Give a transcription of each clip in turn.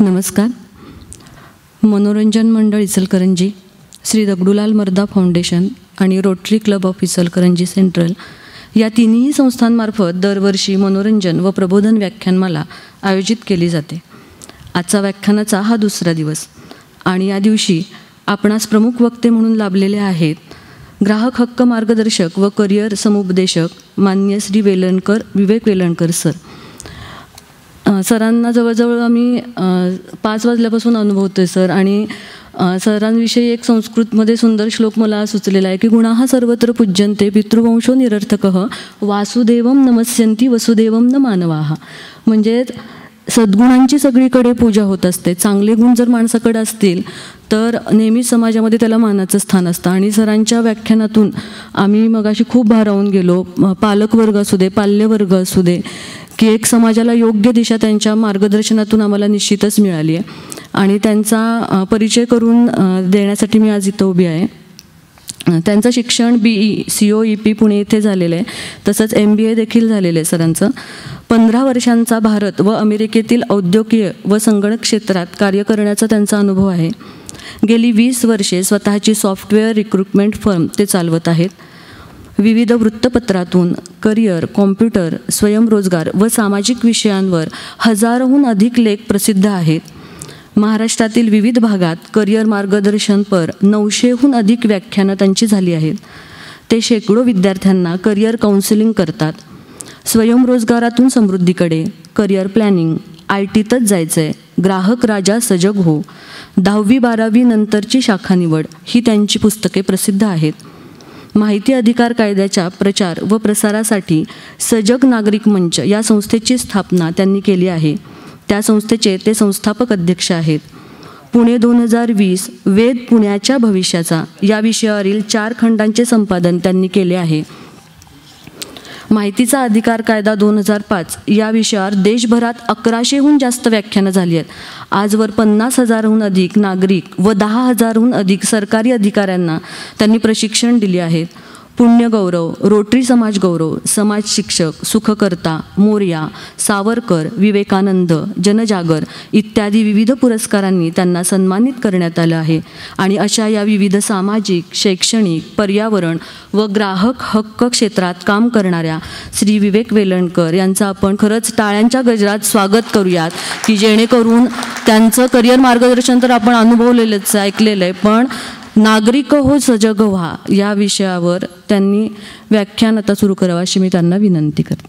नमस्कार. मनोरंजन मंडळ इचलकरंजी, श्री दगडूलाल मर्दा फाउंडेशन आणि rotary club of Ichalkaranji central या तिन्ही संस्थांमार्फत दरवर्षी मनोरंजन व प्रबोधन व्याख्यानमाला आयोजित केली जाते. आजचा व्याख्यानाचा हा दुसरा दिवस आणि या दिवशी आपणास प्रमुख वक्ते म्हणून लाभलेले आहेत ग्राहक हक्क मार्गदर्शक व करिअर समुपदेशक माननीय श्री विवेक वेलणकर सर. सरांना जवळजवळ आम्ही 5 वाजल्यापासून अनुभवतो आहे सर. आणि सरांविषयी एक संस्कृतमध्ये सुंदर श्लोक मला सुचलेला आहे की गुणाः सर्वत्र पूज्यन्ते पितृवंशो निरर्थकः वासुदेवम नमस्यन्ति वसुदेवम न मानवाः. म्हणजे सद्गुणांची सगळीकडे पूजा होत असते. चांगले गुण जर माणसाकडे असतील तर नेहमीच समाजामध्ये त्याला मानाचं स्थान असतं. आणि सरांच्या व्याख्यानातून आम्ही मगाशी खूप भारावून गेलो. पालकवर्ग असू दे, पाल्यवर्ग असू दे, की एक समाजाला योग्य दिशा त्यांच्या मार्गदर्शनातून आम्हाला निश्चितच मिळाली आहे. आणि त्यांचा परिचय करून देण्यासाठी मी आज इथं उभी आहे. त्यांचं शिक्षण BE COEP पुणे येथे झालेलं आहे. तसंच MBA देखील झालेलं आहे सरांचं. 15 वर्षांचा भारत व अमेरिकेतील औद्योगिक व संगणक क्षेत्रात कार्य करण्याचा त्यांचा अनुभव आहे. गेली 20 वर्षे स्वतःची सॉफ्टवेअर रिक्रुटमेंट फर्म ते चालवत आहेत. विविध वृत्तपत्रातून करिअर, कॉम्प्युटर, स्वयंरोजगार व सामाजिक विषयांवर हजारोहून अधिक लेख प्रसिद्ध आहेत. महाराष्ट्रातील विविध भागात करिअर मार्गदर्शनपर 900हून अधिक व्याख्यानं त्यांची झाली आहेत. ते शेकडो विद्यार्थ्यांना करिअर काउन्सिलिंग करतात. स्वयंरोजगारातून समृद्धीकडे, करिअर प्लॅनिंग, ITतच जायचं आहे, ग्राहक राजा सजग हो, 10वी-12वी नंतरची शाखा निवड ही त्यांची पुस्तके प्रसिद्ध आहेत. माहिती अधिकार कायद्याच्या प्रचार व प्रसारासाठी सजग नागरिक मंच या संस्थेची स्थापना त्यांनी केली आहे. त्या संस्थेचे ते संस्थापक अध्यक्ष आहेत. पुणे 2020 वेद पुण्याच्या भविष्याचा या विषयावरील 4 खंडांचे संपादन त्यांनी केले आहे. माहितीचा अधिकार कायदा 2005 या विषयावर देशभरात 1100हून जास्त व्याख्यानं झाली आहेत. आजवर 50,000हून अधिक नागरिक व 10,000हून अधिक सरकारी अधिकाऱ्यांना त्यांनी प्रशिक्षण दिले आहेत. पुण्यगौरव, रोटरी समाज गौरव, समाज शिक्षक, सुखकर्ता, मोरया, सावरकर, विवेकानंद, जनजागर इत्यादी विविध पुरस्कारांनी त्यांना सन्मानित करण्यात आलं आहे. आणि अशा या विविध सामाजिक, शैक्षणिक, पर्यावरण व ग्राहक हक्क क्षेत्रात काम करणाऱ्या श्री विवेक वेलणकर यांचं आपण खरंच टाळ्यांच्या गजरात स्वागत करूयात, की जेणेकरून त्यांचं करिअर मार्गदर्शन तर आपण अनुभवलेलंच, ऐकलेलं आहे, पण नागरिक हो सजग व्हा या विषयावर त्यांनी व्याख्यान आता सुरू करावं अशी मी त्यांना विनंती करते.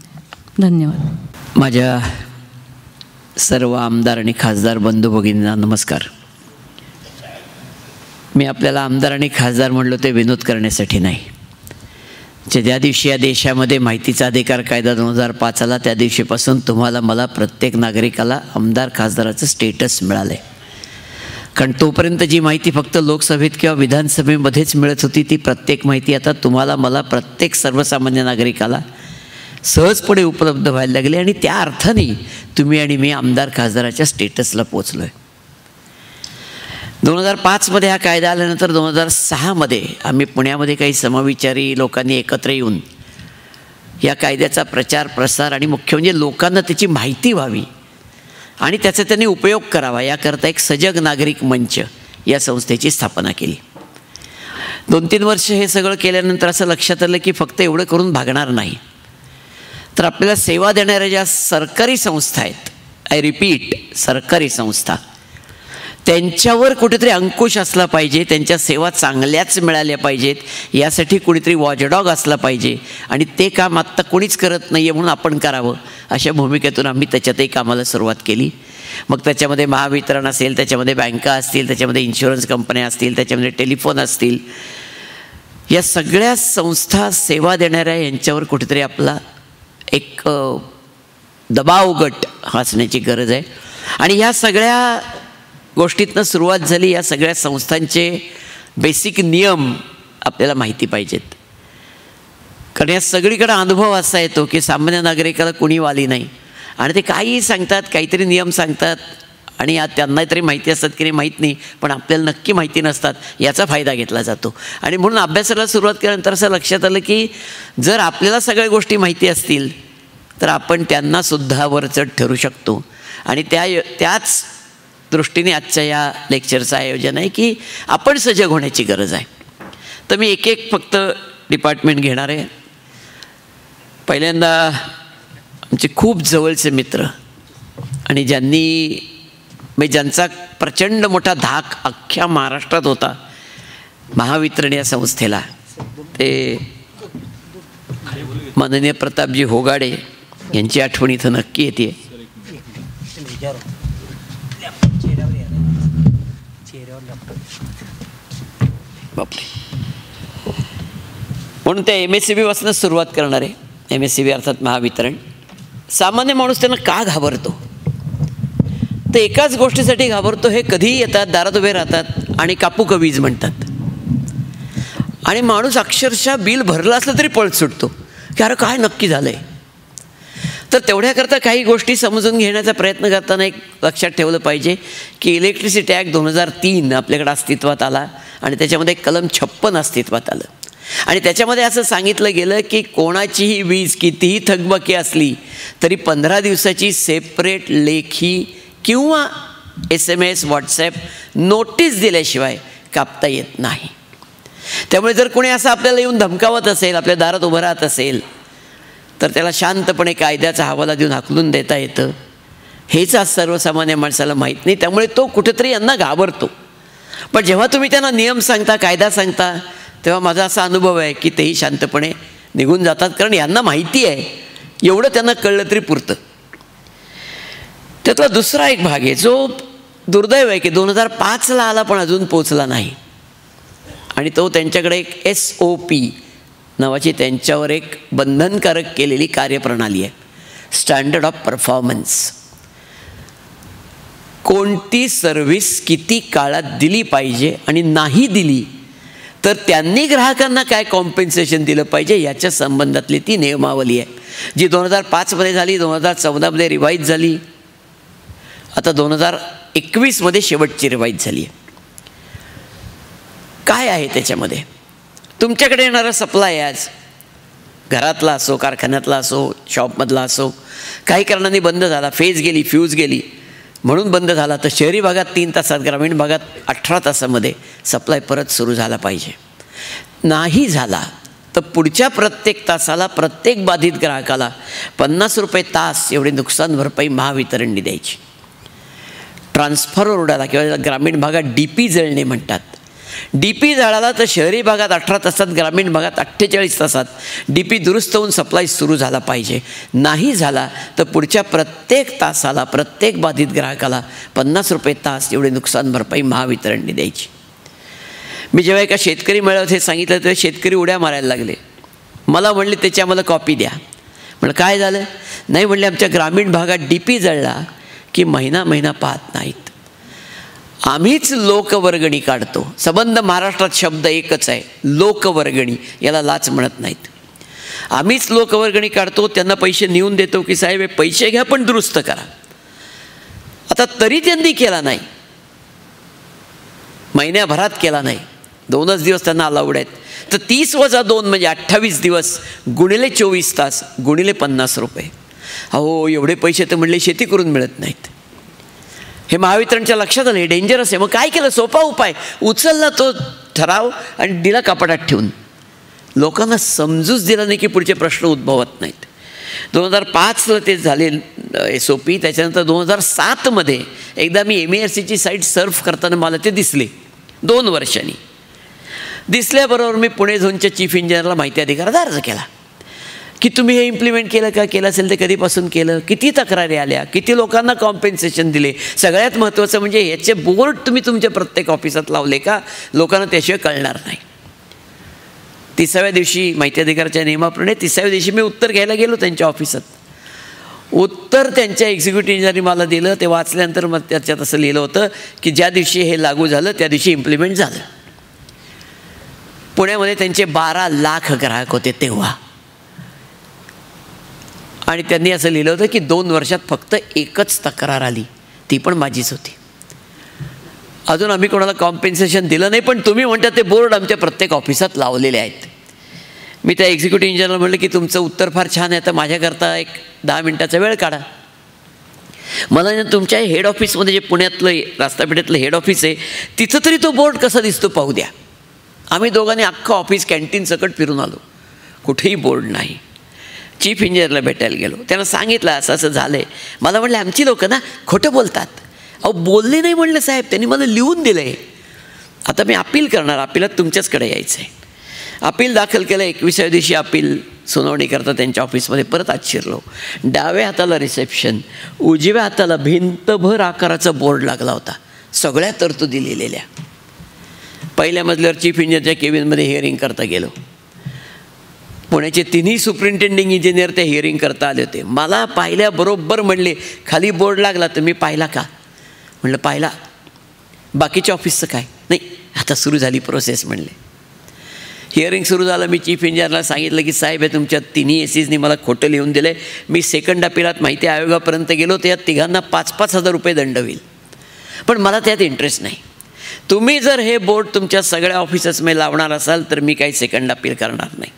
धन्यवाद. माझ्या सर्व आमदार आणि खासदार बंधू भगिनींना नमस्कार. मी आपल्याला आमदार आणि खासदार म्हणलो ते विनोद करण्यासाठी नाही. ज्या दिवशी या देशामध्ये माहितीचा अधिकार कायदा 2005 आला त्या दिवशीपासून तुम्हाला मला प्रत्येक नागरिकाला आमदार खासदाराचं स्टेटस मिळालं आहे. कारण तोपर्यंत जी माहिती फक्त लोकसभेत किंवा विधानसभेमध्येच मिळत होती ती प्रत्येक माहिती आता तुम्हाला मला प्रत्येक सर्वसामान्य नागरिकाला सहजपणे उपलब्ध व्हायला लागली. आणि त्या अर्थाने तुम्ही आणि मी आमदार खासदाराच्या स्टेटसला पोचलो आहे. 2005मध्ये हा कायदा आल्यानंतर 2006मध्ये आम्ही पुण्यामध्ये काही समविचारी लोकांनी एकत्र येऊन या कायद्याचा प्रचार प्रसार आणि मुख्य म्हणजे लोकांना त्याची माहिती व्हावी आणि त्याचा त्यांनी उपयोग करावा याकरता एक सजग नागरिक मंच या संस्थेची स्थापना केली. 2-3 वर्ष हे सगळं केल्यानंतर असं लक्षात आलं की फक्त एवढं करून भागणार नाही, तर आपल्याला सेवा देणाऱ्या ज्या सरकारी संस्था आहेत, आय रिपीट सरकारी संस्था, त्यांच्यावर कुठेतरी अंकुश असला पाहिजे, त्यांच्या सेवा चांगल्याच मिळाल्या पाहिजेत, यासाठी कुणीतरी वॉचडॉग असला पाहिजे. आणि ते काम आत्ता कोणीच करत नाही आहे म्हणून आपण करावं अशा भूमिकेतून आम्ही त्याच्यातही कामाला सुरुवात केली. मग त्याच्यामध्ये महावितरण असेल, त्याच्यामध्ये बँका असतील, त्याच्यामध्ये इन्शुरन्स कंपन्या असतील, त्याच्यामध्ये टेलिफोन असतील, या सगळ्या संस्था सेवा देणाऱ्या यांच्यावर कुठेतरी आपला एक दबाव गट असण्याची गरज आहे. आणि ह्या सगळ्या गोष्टीतनं सुरुवात झाली. या सगळ्या संस्थांचे बेसिक नियम आपल्याला माहिती पाहिजेत, कारण या सगळीकडे अनुभव असा येतो की सामान्य नागरिकाला कुणी वाली नाही आणि ते काहीही सांगतात, काहीतरी नियम सांगतात आणि त्यांना तरी माहिती असतात की नाही माहीत नाही, पण आपल्याला नक्की माहिती नसतात, याचा फायदा घेतला जातो. आणि म्हणून अभ्यासाला सुरुवात केल्यानंतर असं लक्षात आलं की जर आपल्याला सगळ्या गोष्टी माहिती असतील तर आपण त्यांनासुद्धा वरचढ ठरू शकतो. आणि त्याच दृष्टीने आजच्या या लेक्चरचं आयोजन आहे की आपण सजग होण्याची गरज आहे. तर मी एक एक फक्त डिपार्टमेंट घेणार आहे. पहिल्यांदा आमचे खूप जवळचे मित्र आणि ज्यांचा प्रचंड मोठा धाक अख्ख्या महाराष्ट्रात होता महावितरण या संस्थेला, ते माननीय प्रतापजी होगाडे यांची आठवण इथं नक्की येते. बापरे. म्हणून त्या MSCB पासूनच सुरुवात करणार आहे. MSCB अर्थात महावितरण. सामान्य माणूस त्यांना का घाबरतो? तर एकाच गोष्टीसाठी घाबरतो, हे कधीही येतात, दारात उभे राहतात आणि कापू का वीज म्हणतात. आणि माणूस अक्षरशः बिल भरलं असलं तरी पळत सुटतो की अरे काय नक्की झालं आहे. तर तेवढ्याकरता काही गोष्टी समजून घेण्याचा प्रयत्न करताना एक लक्षात ठेवलं पाहिजे की इलेक्ट्रिसिटी ॲक्ट 2003 आपल्याकडे अस्तित्वात आला आणि त्याच्यामध्ये कलम 56 अस्तित्वात आलं. आणि त्याच्यामध्ये असं सांगितलं गेलं की कोणाचीही वीज कितीही थकबाकी असली तरी 15 दिवसाची सेपरेट लेखी किंवा SMS WhatsApp नोटीस दिल्याशिवाय कापता येत नाही. त्यामुळे जर कोणी असं आपल्याला येऊन धमकावत असेल, आपल्या दारात उभं राहत असेल, तर त्याला शांतपणे कायद्याचा हवाला देऊन हाकलून देता येतं. हेच आज सर्वसामान्य माणसाला माहीत नाही. त्यामुळे तो कुठेतरी यांना घाबरतो. पण जेव्हा तुम्ही त्यांना नियम सांगता, कायदा सांगता, तेव्हा माझा असा अनुभव आहे की तेही शांतपणे निघून जातात. कारण यांना माहिती आहे, एवढं त्यांना कळलं तरी पुरतं. त्यातला दुसरा एक भाग आहे जो दुर्दैव आहे की 2005ला आला पण अजून पोचला नाही. आणि तो त्यांच्याकडे एक SOP नावाची त्यांच्यावर एक बंधनकारक केलेली कार्यप्रणाली आहे, स्टँडर्ड ऑफ परफॉर्मन्स. कोणती सर्व्हिस किती काळात दिली पाहिजे आणि नाही दिली तर त्यांनी ग्राहकांना काय कॉम्पेन्सेशन दिलं पाहिजे याच्या संबंधातली ती नियमावली आहे, जी 2005मध्ये झाली, 2014मध्ये रिवाईज झाली, आता 2021मध्ये शेवटची रिवाईज झाली आहे. काय आहे त्याच्यामध्ये? तुमच्याकडे येणारा सप्लाय आज घरातला असो, कारखान्यातला असो, शॉपमधला असो, काही कारणांनी बंद झाला, फेज गेली, फ्यूज गेली म्हणून बंद झाला, तर शहरी भागात 3 तासात, ग्रामीण भागात 18 तासामध्ये सप्लाय परत सुरू झाला पाहिजे. नाही झाला तर पुढच्या प्रत्येक तासाला प्रत्येक बाधित ग्राहकाला 50 रुपये तास एवढी नुकसान भरपाई महावितरणने द्यायची. ट्रान्सफॉर्मर उडाला किंवा ग्रामीण भागात DP जळणे म्हणतात, DP जळाला तर शहरी भागात 18 तासात, ग्रामीण भागात 48 तासात DP दुरुस्त होऊन सप्लाय सुरू झाला पाहिजे. नाही झाला तर पुढच्या प्रत्येक तासाला प्रत्येक बाधित ग्राहकाला 50 रुपये तास एवढे नुकसान भरपाई महावितरणने द्यायची. मी जेव्हा एका शेतकरी मेळाव्यात हे सांगितलं तेव्हा शेतकरी उड्या मारायला लागले. मला म्हणले त्याची आम्हाला कॉपी द्या. म्हणलं काय झालं? नाही म्हणले आमच्या ग्रामीण भागात DP जळला की महिना पाहत नाहीत. आम्हीच लोकवर्गणी काढतो. संबंध महाराष्ट्रात शब्द एकच आहे, लोकवर्गणी. याला लाच म्हणत नाहीत. आम्हीच लोकवर्गणी काढतो, त्यांना पैसे नेऊन देतो की साहेब हे पैसे घ्या पण दुरुस्त करा. आता तरी त्यांनी केला नाही, महिन्याभरात केला नाही, 2च दिवस त्यांना अलाउड आहेत. तर 30 + 2 म्हणजे 28 दिवस गुणिले 24 तास गुणिले 50 रुपये. अहो एवढे पैसे तर म्हणले शेती करून मिळत नाहीत. हे महावितरणच्या लक्षात आलं, हे डेंजरस आहे. मग काय केलं? सोपा उपाय, उचलला तो ठराव आणि दिला कपाटात ठेवून. लोकांना समजूच दिला नाही की पुढचे प्रश्न उद्भवत नाहीत. 2005ला ते झाले SOP. त्याच्यानंतर 2007मध्ये एकदा मी MERCची साईट सर्फ करताना मला ते दिसले. 2 वर्षांनी दिसल्याबरोबर मी पुणे झोनच्या चीफ इंजिनियरला माहिती अधिकारात अर्ज केला की तुम्ही हे इम्प्लिमेंट केलं का? केलं असेल तर कधीपासून केलं? किती तक्रारी आल्या? किती लोकांना कॉम्पेन्सेशन दिले? सगळ्यात महत्त्वाचं म्हणजे याचे बोर्ड तुम्ही तुमच्या प्रत्येक ऑफिसात लावले का? लोकांना त्याशिवाय कळणार नाही. 30व्या दिवशी माहिती अधिकाराच्या नियमाप्रमाणे 30व्या दिवशी मी उत्तर घ्यायला गेलो त्यांच्या ऑफिसात. उत्तर त्यांच्या एक्झिक्युटिव्ह इंजिनियरने मला दिलं. ते वाचल्यानंतर मग त्याच्यात असं लिहिलं होतं की ज्या दिवशी हे लागू झालं त्या दिवशी इम्प्लिमेंट झालं. पुण्यामध्ये त्यांचे 12 लाख ग्राहक होते तेव्हा. आणि त्यांनी असं लिहिलं होतं की 2 वर्षात फक्त एकच तक्रार आली, ती पण माझीच होती. अजून आम्ही कोणाला कॉम्पेन्सेशन दिलं नाही, पण तुम्ही म्हणता ते बोर्ड आमच्या प्रत्येक ऑफिसात लावलेले आहेत. मी त्या एक्झिक्युटिव्ह इंजिनियरला म्हटलं की तुमचं उत्तर फार छान आहे, तर माझ्याकरता एक 10 मिनिटाचा वेळ काढा. मला तुमच्या हेड ऑफिसमध्ये जे पुण्यातलं रास्तापेठेतलं हेड ऑफिस आहे तिथं तरी तो बोर्ड कसा दिसतो पाहू द्या. आम्ही दोघांनी अख्खं ऑफिस कॅन्टीन सकट फिरून आलो, कुठेही बोर्ड नाही. चीफ इंजिनियरला भेटायला गेलो, त्यांना सांगितलं असं असं झालं आहे. मला म्हटलं आमची लोकं ना खोटं बोलतात. अहो बोलले नाही म्हणलं साहेब, त्यांनी मला लिहून दिलं आहे. आता मी अपील करणार, अपिलात तुमच्याचकडे यायचं आहे. अपील दाखल केलं. 21व्या दिवशी अपील सुनावणी करता त्यांच्या ऑफिसमध्ये परत आत शिरलो. डाव्या हाताला रिसेप्शन, उजव्या हाताला भिंतभर आकाराचा बोर्ड लागला होता, सगळ्या तरतुदी लिहिलेल्या. पहिल्या मजल्यावर चीफ इंजिनियरच्या केबिनमध्ये हिअरिंग करता गेलो. पुण्याचे तिन्ही सुपरिंटेंडिंग इंजिनियर त्या हिअरिंग करता आले होते. मला पाहिल्याबरोबर म्हणले खाली बोर्ड लागला तर मी पाहिला का? म्हणलं पाहिला. बाकीच्या ऑफिसचं काय? नाही, आता सुरू झाली प्रोसेस म्हणले. हिअरिंग सुरू झालं. मी चीफ इंजिनियरला सांगितलं की साहेब हे तुमच्या तिन्ही एसीजनी मला खोटं लिहून दिलं आहे. मी सेकंड अपिलात माहिती आयोगापर्यंत गेलो तर या तिघांना 5,000 रुपये दंड होईल, पण मला त्यात इंटरेस्ट नाही. तुम्ही जर हे बोर्ड तुमच्या सगळ्या ऑफिसमध्ये लावणार असाल तर मी काही सेकंड अपील करणार नाही.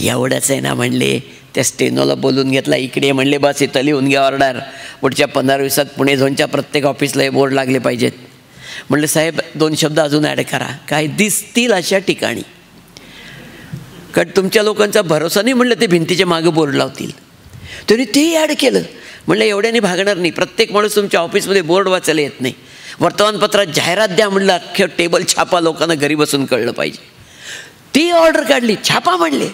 एवढंच आहे ना म्हणले. त्या स्टेनोला बोलून घेतला, इकडे म्हणले बस इथं लिहून घ्या ऑर्डर, पुढच्या 15 दिवसात पुणे झोनच्या प्रत्येक ऑफिसला हे बोर्ड लागले पाहिजेत. म्हणलं साहेब 2 शब्द अजून ॲड करा, काय दिसतील अशा ठिकाणी, कारण तुमच्या लोकांचा भरोसा नाही म्हणलं ते भिंतीच्या मागं बोर्ड लावतील. त्यांनी तेही ॲड केलं. म्हणलं एवढ्याने भागणार नाही, प्रत्येक माणूस तुमच्या ऑफिसमध्ये बोर्ड वाचायला येत नाही, वर्तमानपत्रात जाहिरात द्या म्हणलं, अख्खं टेबल छापा, लोकांना घरी बसून कळलं पाहिजे. ती ऑर्डर काढली, छापा म्हणले.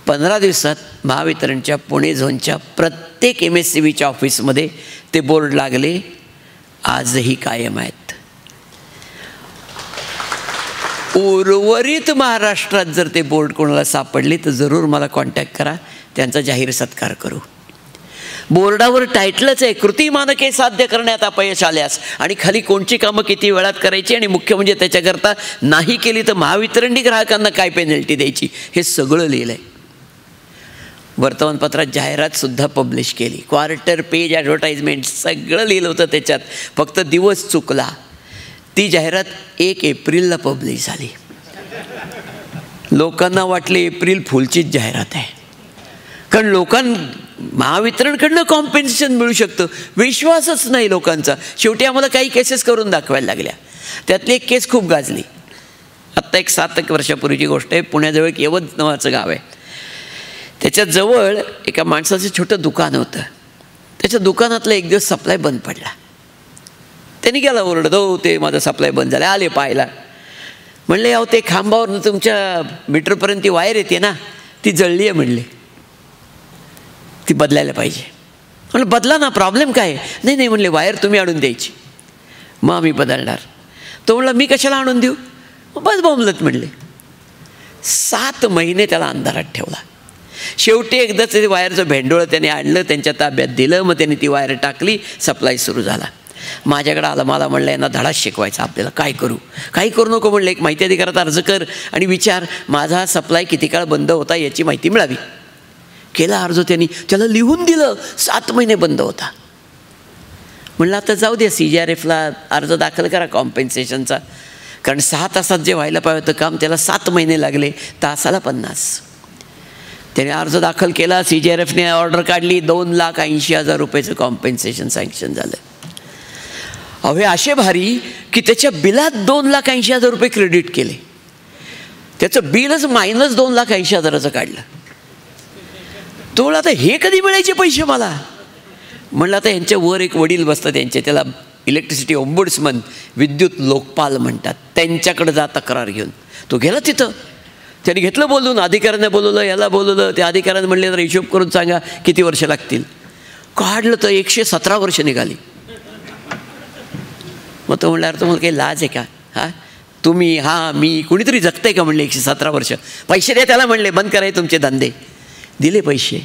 15 दिवसात महावितरणच्या पुणे झोनच्या प्रत्येक MSCBच्या ऑफिसमध्ये ते बोर्ड लागले, आजही कायम आहेत. उर्वरित महाराष्ट्रात जर ते बोर्ड कोणाला सापडले तर जरूर मला कॉन्टॅक्ट करा, त्यांचा जाहीर सत्कार करू. बोर्डावर टायटलच आहे, कृती मानके साध्य करण्यात अपयश आल्यास, आणि खाली कोणची कामं किती वेळात करायची, आणि मुख्य म्हणजे त्याच्याकरता नाही केली तर महावितरणनी ग्राहकांना काय पेनल्टी द्यायची, हे सगळं लिहिलं आहे. वर्तमानपत्रात जाहिरातसुद्धा पब्लिश केली, क्वार्टर पेज ॲडव्हर्टाइजमेंट सगळं लिहिलं होतं त्याच्यात, फक्त दिवस चुकला. ती जाहिरात 1 एप्रिलला पब्लिश झाली. लोकांना वाटले एप्रिल फुलचीच जाहिरात आहे, कारण महावितरणकडनं कॉम्पेन्सेशन मिळू शकतं, विश्वासच नाही लोकांचा. शेवटी आम्हाला काही केसेस करून दाखवायला लागल्या. त्यातली एक केस खूप गाजली. आत्ता एक 7 वर्षापूर्वीची गोष्ट आहे. पुण्याजवळ एक यवत नावाचं गाव आहे. त्याच्याजवळ एका माणसाचं छोटं दुकान होतं. त्याच्या दुकानातला एक दिवस सप्लाय बंद पडला. त्यांनी गेला ओरडत, हो ते माझा सप्लाय बंद झाला. आले पाहायला, म्हणले अहो ते खांबावरनं तुमच्या मीटरपर्यंत ती वायर येते ना, ती जळली आहे म्हणले, ती बदलायला पाहिजे. म्हणलं बदला ना, प्रॉब्लेम काय? नाही नाही म्हणले, वायर तुम्ही आणून द्यायची, मग आम्ही बदलणार. तो म्हणला मी कशाला आणून देऊ? बस बोंबलत म्हणले. 7 महिने त्याला अंधारात ठेवला. शेवटी एकदाच ते वायरचं भेंडोळं त्याने आणलं, त्यांच्या ताब्यात दिलं. मग त्यांनी ती वायर टाकली, सप्लाय सुरू झाला. माझ्याकडे आला, मला म्हणलं यांना धडाच शिकवायचा आपल्याला, काय करू? काही करू नको म्हणलं, एक माहिती अधिकारात अर्ज कर आणि विचार माझा सप्लाय किती काळ बंद होता याची माहिती मिळावी. केला अर्ज त्यांनी, त्याला लिहून दिलं 7 महिने बंद होता. म्हणलं आता जाऊ द्या, CJRFला अर्ज दाखल करा कॉम्पेन्सेशनचा, कारण 6 तासात जे व्हायला पाहिजे होतं काम त्याला 7 महिने लागले, तासाला 50. त्याने अर्ज दाखल केला, CJRFने ऑर्डर काढली, 2,80,000 रुपयाचं कॉम्पेन्सेशन सँक्शन झालं. अवे असे भारी की त्याच्या बिलात 2,80,000 रुपये क्रेडिट केले. त्याचं बिलच मायनस 2,80,000चं काढलं. तो म्हणला आता हे कधी मिळायचे पैसे मला? म्हणलं आता यांच्या वर एक वडील बसतात त्यांचे, त्याला इलेक्ट्रिसिटी ओम्बुड्समन, विद्युत लोकपाल म्हणतात, त्यांच्याकडे जा तक्रार घेऊन. तो गेला तिथं, त्यांनी घेतलं बोलून, अधिकाऱ्यांना बोलवलं, याला बोलवलं. त्या अधिकाऱ्यांनी म्हणले जरा हिशोब करून सांगा किती वर्ष लागतील. काढलं तर 117 वर्ष निघाली. मग तो म्हणला, तुम्हाला काही लाज आहे का? हां तुम्ही, हां मी, कुणीतरी जगतंय का म्हणले 117 वर्ष? पैसे द्या त्याला म्हणले, बंद करायचे तुमचे धंदे. दिले पैसे,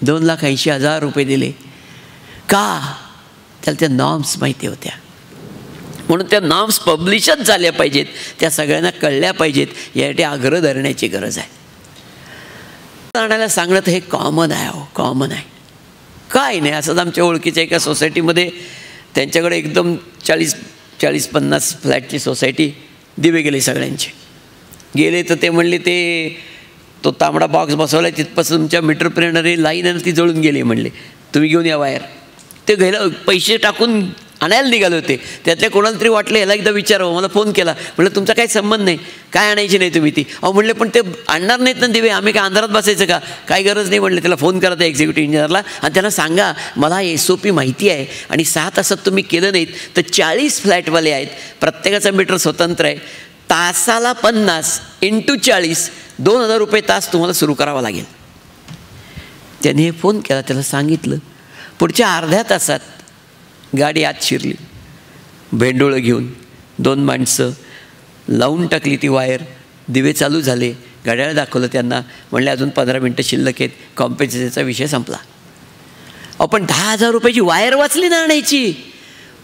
2,80,000 रुपये दिले. का? त्याला त्या नॉर्म्स माहिती होत्या, म्हणून त्या नॉर्म्स पब्लिशच झाल्या पाहिजेत, त्या सगळ्यांना कळल्या पाहिजेत, यासाठी आग्रह धरण्याची गरज आहे. आणायला सांगणं तर हे कॉमन आहे, हो कॉमन आहे. काय नाही, असंच आमच्या ओळखीच्या एका सोसायटीमध्ये त्यांच्याकडे एकदम 40-50 फ्लॅटची सोसायटी, दिवे गेले सगळ्यांचे. गेले तर ते म्हणले तो तांबडा बॉक्स बसवला आहे तिथपासून तुमच्या मीटरपर्यंत लाईन आहे ती जळून गेली म्हणले, तुम्ही घेऊन या वायर. ते घ्यायला पैसे टाकून आणायला निघाले होते. त्यातल्या कोणाला तरी वाटलं याला एकदा विचारावं. मला फोन केला, म्हटलं तुमचा काही संबंध नाही, काय आणायची नाही तुम्ही ती. म्हणले पण ते आणणार नाहीत ना दिवे, आम्ही काय अंधारात बसायचं का, काही गरज नाही. म्हटलं त्याला फोन करा त्या एक्झिक्युटिव्ह इंजिनियरला आणि त्यांना सांगा मला SOP माहिती आहे आणि 6 तासात तुम्ही केलं नाहीत तर 40 फ्लॅटवाले आहेत, प्रत्येकाचा मीटर स्वतंत्र आहे, तासाला 50 × 40 2,000 रुपये तास तुम्हाला सुरू करावा लागेल. त्याने हे फोन केला, त्याला सांगितलं. पुढच्या अर्ध्या तासात गाडी आत शिरली, भेंडोळं घेऊन 2 माणसं लावून टाकली ती वायर, दिवे चालू झाले, घड्याळ दाखवलं त्यांना, म्हणले अजून 15 मिनटं शिल्लक आहेत, कॉम्पेन्सेशनचा विषय संपला. आपण 10,000 रुपयाची वायर वाचली ना आणायची.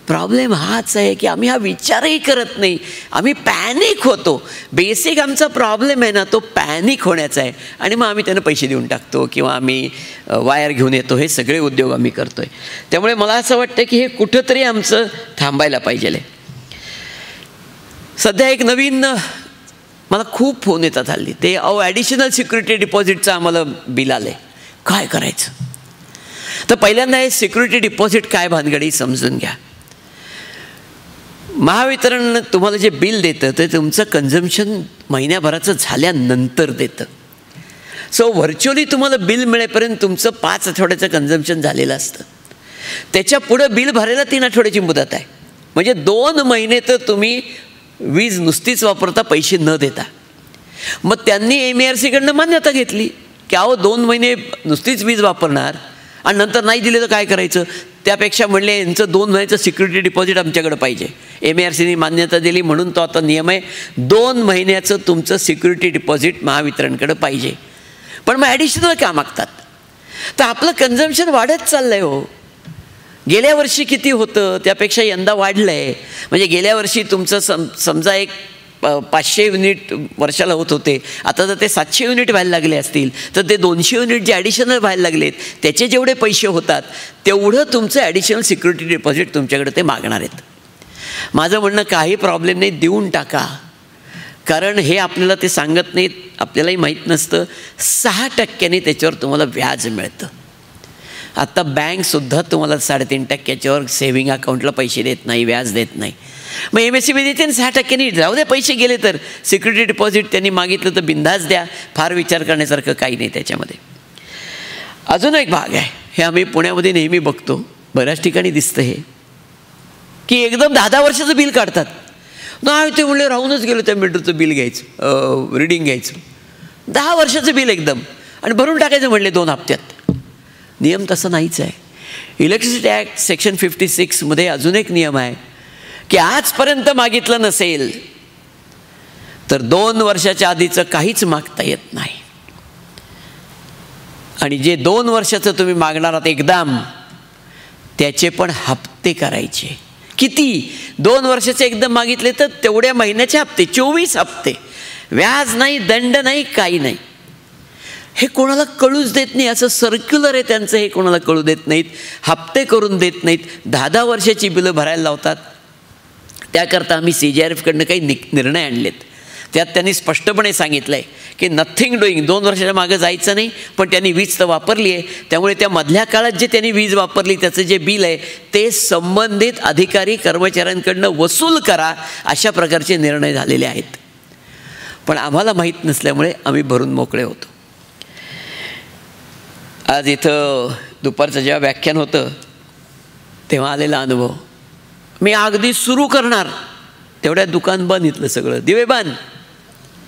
प्रॉब्लेम हाच आहे की आम्ही हा विचारही करत नाही, आम्ही पॅनिक होतो. बेसिक आमचा प्रॉब्लेम आहे ना तो पॅनिक होण्याचा आहे आणि मग आम्ही त्यांना पैसे देऊन टाकतो किंवा आम्ही वायर घेऊन येतो. हे सगळे उद्योग आम्ही करतो आहे. त्यामुळे मला असं वाटतं की हे कुठंतरी आमचं थांबायला पाहिजे. सध्या एक नवीन मला खूप फोन येतात हल्ली, ते ॲडिशनल सिक्युरिटी डिपॉझिटचं आम्हाला बिल आलं आहे, काय करायचं. तर पहिल्यांदा हे सिक्युरिटी डिपॉझिट काय भानगडी समजून घ्या. महावितरण तुम्हाला जे बिल देतं ते तुमचं कन्झम्पशन महिन्याभराचं झाल्यानंतर देतं. सो व्हर्च्युअली तुम्हाला बिल मिळेपर्यंत तुमचं 5 आठवड्याचं कन्झम्पशन झालेलं असतं. त्याच्या पुढं बिल भरायला 3 आठवड्याची मुदत आहे. म्हणजे 2 महिने तर तुम्ही वीज नुसतीच वापरता पैसे न देता. मग त्यांनी MERCकडनं मान्यता घेतली की अहो 2 महिने नुसतीच वीज वापरणार आणि नंतर नाही दिले तर काय करायचं. त्यापेक्षा म्हणले यांचं 2 महिन्याचं सिक्युरिटी डिपॉझिट आमच्याकडे पाहिजे. MERCनी मान्यता दिली म्हणून तो आता नियम आहे, 2 महिन्याचं तुमचं सिक्युरिटी डिपॉझिट महावितरणकडे पाहिजे. पण मग ॲडिशनल का मागतात. तर आपलं कन्झम्पशन वाढत चाललं आहे हो. गेल्या वर्षी किती होतं त्यापेक्षा यंदा वाढलं आहे. म्हणजे गेल्या वर्षी तुमचं समजा एक 500 युनिट वर्षाला होत होते, आता जर ते 700 युनिट व्हायला लागले असतील तर ते 200 युनिट जे ॲडिशनल व्हायला लागलेत त्याचे जेवढे पैसे होतात तेवढं तुमचं ॲडिशनल सिक्युरिटी डिपॉझिट तुमच्याकडे ते मागणार आहेत. माझं म्हणणं काही प्रॉब्लेम नाही, देऊन टाका. कारण हे आपल्याला ते सांगत नाहीत, आपल्यालाही माहीत नसतं. 6% त्याच्यावर तुम्हाला व्याज मिळतं. आत्ता बँकसुद्धा तुम्हाला 3.5% सेव्हिंग अकाउंटला पैसे देत नाही, व्याज देत नाही. मग MSCB देते 6%. जाऊ द्या, पैसे गेले तर सिक्युरिटी डिपॉझिट त्यांनी मागितलं तर बिंदास द्या, फार विचार करण्यासारखं काही नाही त्याच्यामध्ये. अजून एक भाग आहे, हे आम्ही पुण्यामध्ये नेहमी बघतो, बऱ्याच ठिकाणी दिसतं हे, की एकदम 10-10 वर्षाचं बिल काढतात. नाही ते म्हणले राहूनच गेलो त्या मीटरचं बिल घ्यायचं, रिडिंग घ्यायचं, 10 वर्षाचं बिल एकदम आणि भरून टाकायचं म्हणले 2 हप्त्यात. नियम तसं नाहीच आहे. इलेक्ट्रिसिटी ॲक्ट सेक्शन 56 मध्ये अजून एक नियम आहे की आजपर्यंत मागितलं नसेल तर 2 वर्षाच्या आधीचं काहीच मागता येत नाही. आणि जे 2 वर्षाचं तुम्ही मागणार आहात एकदम, त्याचे पण हप्ते करायचे. किती? 2 वर्षाचे एकदम मागितले तर तेवढ्या महिन्याचे हप्ते, 24 हप्ते, व्याज नाही, दंड नाही, काही नाही. हे कोणाला कळूच देत नाही, असं सर्क्युलर आहे त्यांचं, हे कोणाला कळू देत नाहीत, हप्ते करून देत नाहीत, 10-10 वर्षाची बिलं भरायला लावतात. त्याकरता आम्ही CJRFकडनं काही निर्णय आणलेत. त्यात त्यांनी स्पष्टपणे सांगितलं आहे की नथिंग डुईंग, 2 वर्षाच्या मागं जायचं नाही. पण त्यांनी वीज तर वापरली आहे, त्यामुळे त्या मधल्या काळात जे त्यांनी वीज वापरली त्याचं जे बिल आहे ते संबंधित अधिकारी कर्मचाऱ्यांकडनं वसूल करा, अशा प्रकारचे निर्णय झालेले आहेत. पण आम्हाला माहीत नसल्यामुळे आम्ही भरून मोकळे होतो. आज इथं दुपारचं जेव्हा व्याख्यान होतं तेव्हा आलेला अनुभव, मी अगदी सुरू करणार तेवढ्या दुकान बंद, इथलं सगळं दिवे बंद,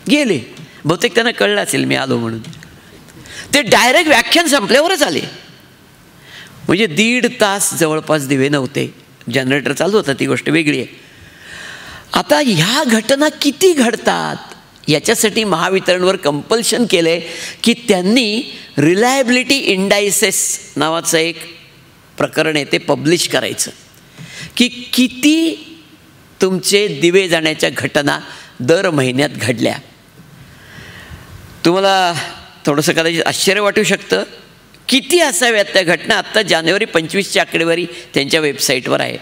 गेले. बहुतेक त्यांना कळलं असेल मी आलो म्हणून. ते डायरेक्ट व्याख्यान संपल्यावरच आले. म्हणजे 1.5 तास जवळपास दिवे नव्हते, जनरेटर चालू होता, ती गोष्ट वेगळी आहे. आता ह्या घटना किती घडतात याच्यासाठी महावितरणवर कंपल्शन केलं आहे की त्यांनी रिलायबिलिटी इंडायसेस नावाचं एक प्रकरण आहे ते पब्लिश करायचं, की किती तुमचे दिवे जाण्याच्या घटना दर महिन्यात घडल्या. तुम्हाला थोडंसं कदाचित आश्चर्य वाटू शकतं, किती असाव्यात त्या घटना. आत्ता जानेवारी 25ची आकडेवारी त्यांच्या वेबसाईटवर आहे,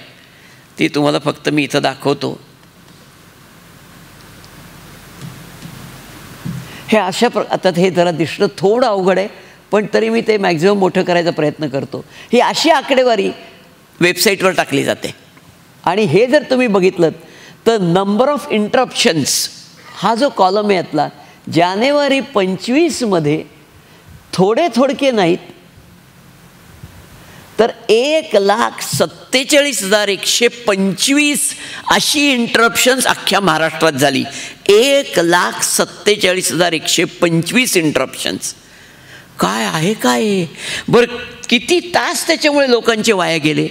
ती तुम्हाला फक्त मी इथं दाखवतो. हे अशा आता हे जरा दिसणं थोडं अवघड आहे, पण तरी मी ते मॅक्झिमम मोठं करायचा प्रयत्न करतो. ही अशी आकडेवारी वेबसाईटवर टाकली जाते. आणि हे जर तुम्ही बघितलं तर नंबर ऑफ इंटरप्शन्स हा जो कॉलम आहे यातला, जानेवारी 25मध्ये थोडके नाहीत तर 1,47,125 अशी इंटरप्शन्स अख्ख्या महाराष्ट्रात झाली. 1,47,125 इंटरप्शन्स. काय आहे काय बरं, किती तास त्याच्यामुळे लोकांचे वाया गेले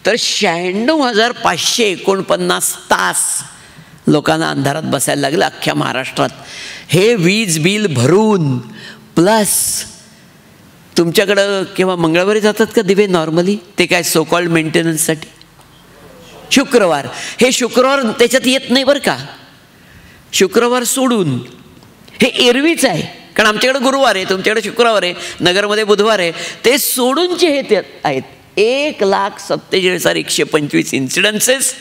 तर 96,549 तास लोकांना अंधारात बसायला लागलं अख्ख्या महाराष्ट्रात. हे वीज बिल भरून प्लस तुमच्याकडं केव्हा मंगळवारी जातात का दिवे नॉर्मली, ते काय सो कॉल्ड मेंटेनन्ससाठी? शुक्रवार. हे शुक्रवार त्याच्यात येत नाही बरं का, शुक्रवार सोडून हे एरवीच आहे. कारण आमच्याकडे गुरुवार आहे, तुमच्याकडे शुक्रवार आहे, नगरमध्ये बुधवार आहे. ते सोडूनचे हे ते आहेत. 1,47,125 इन्सिडन्सेस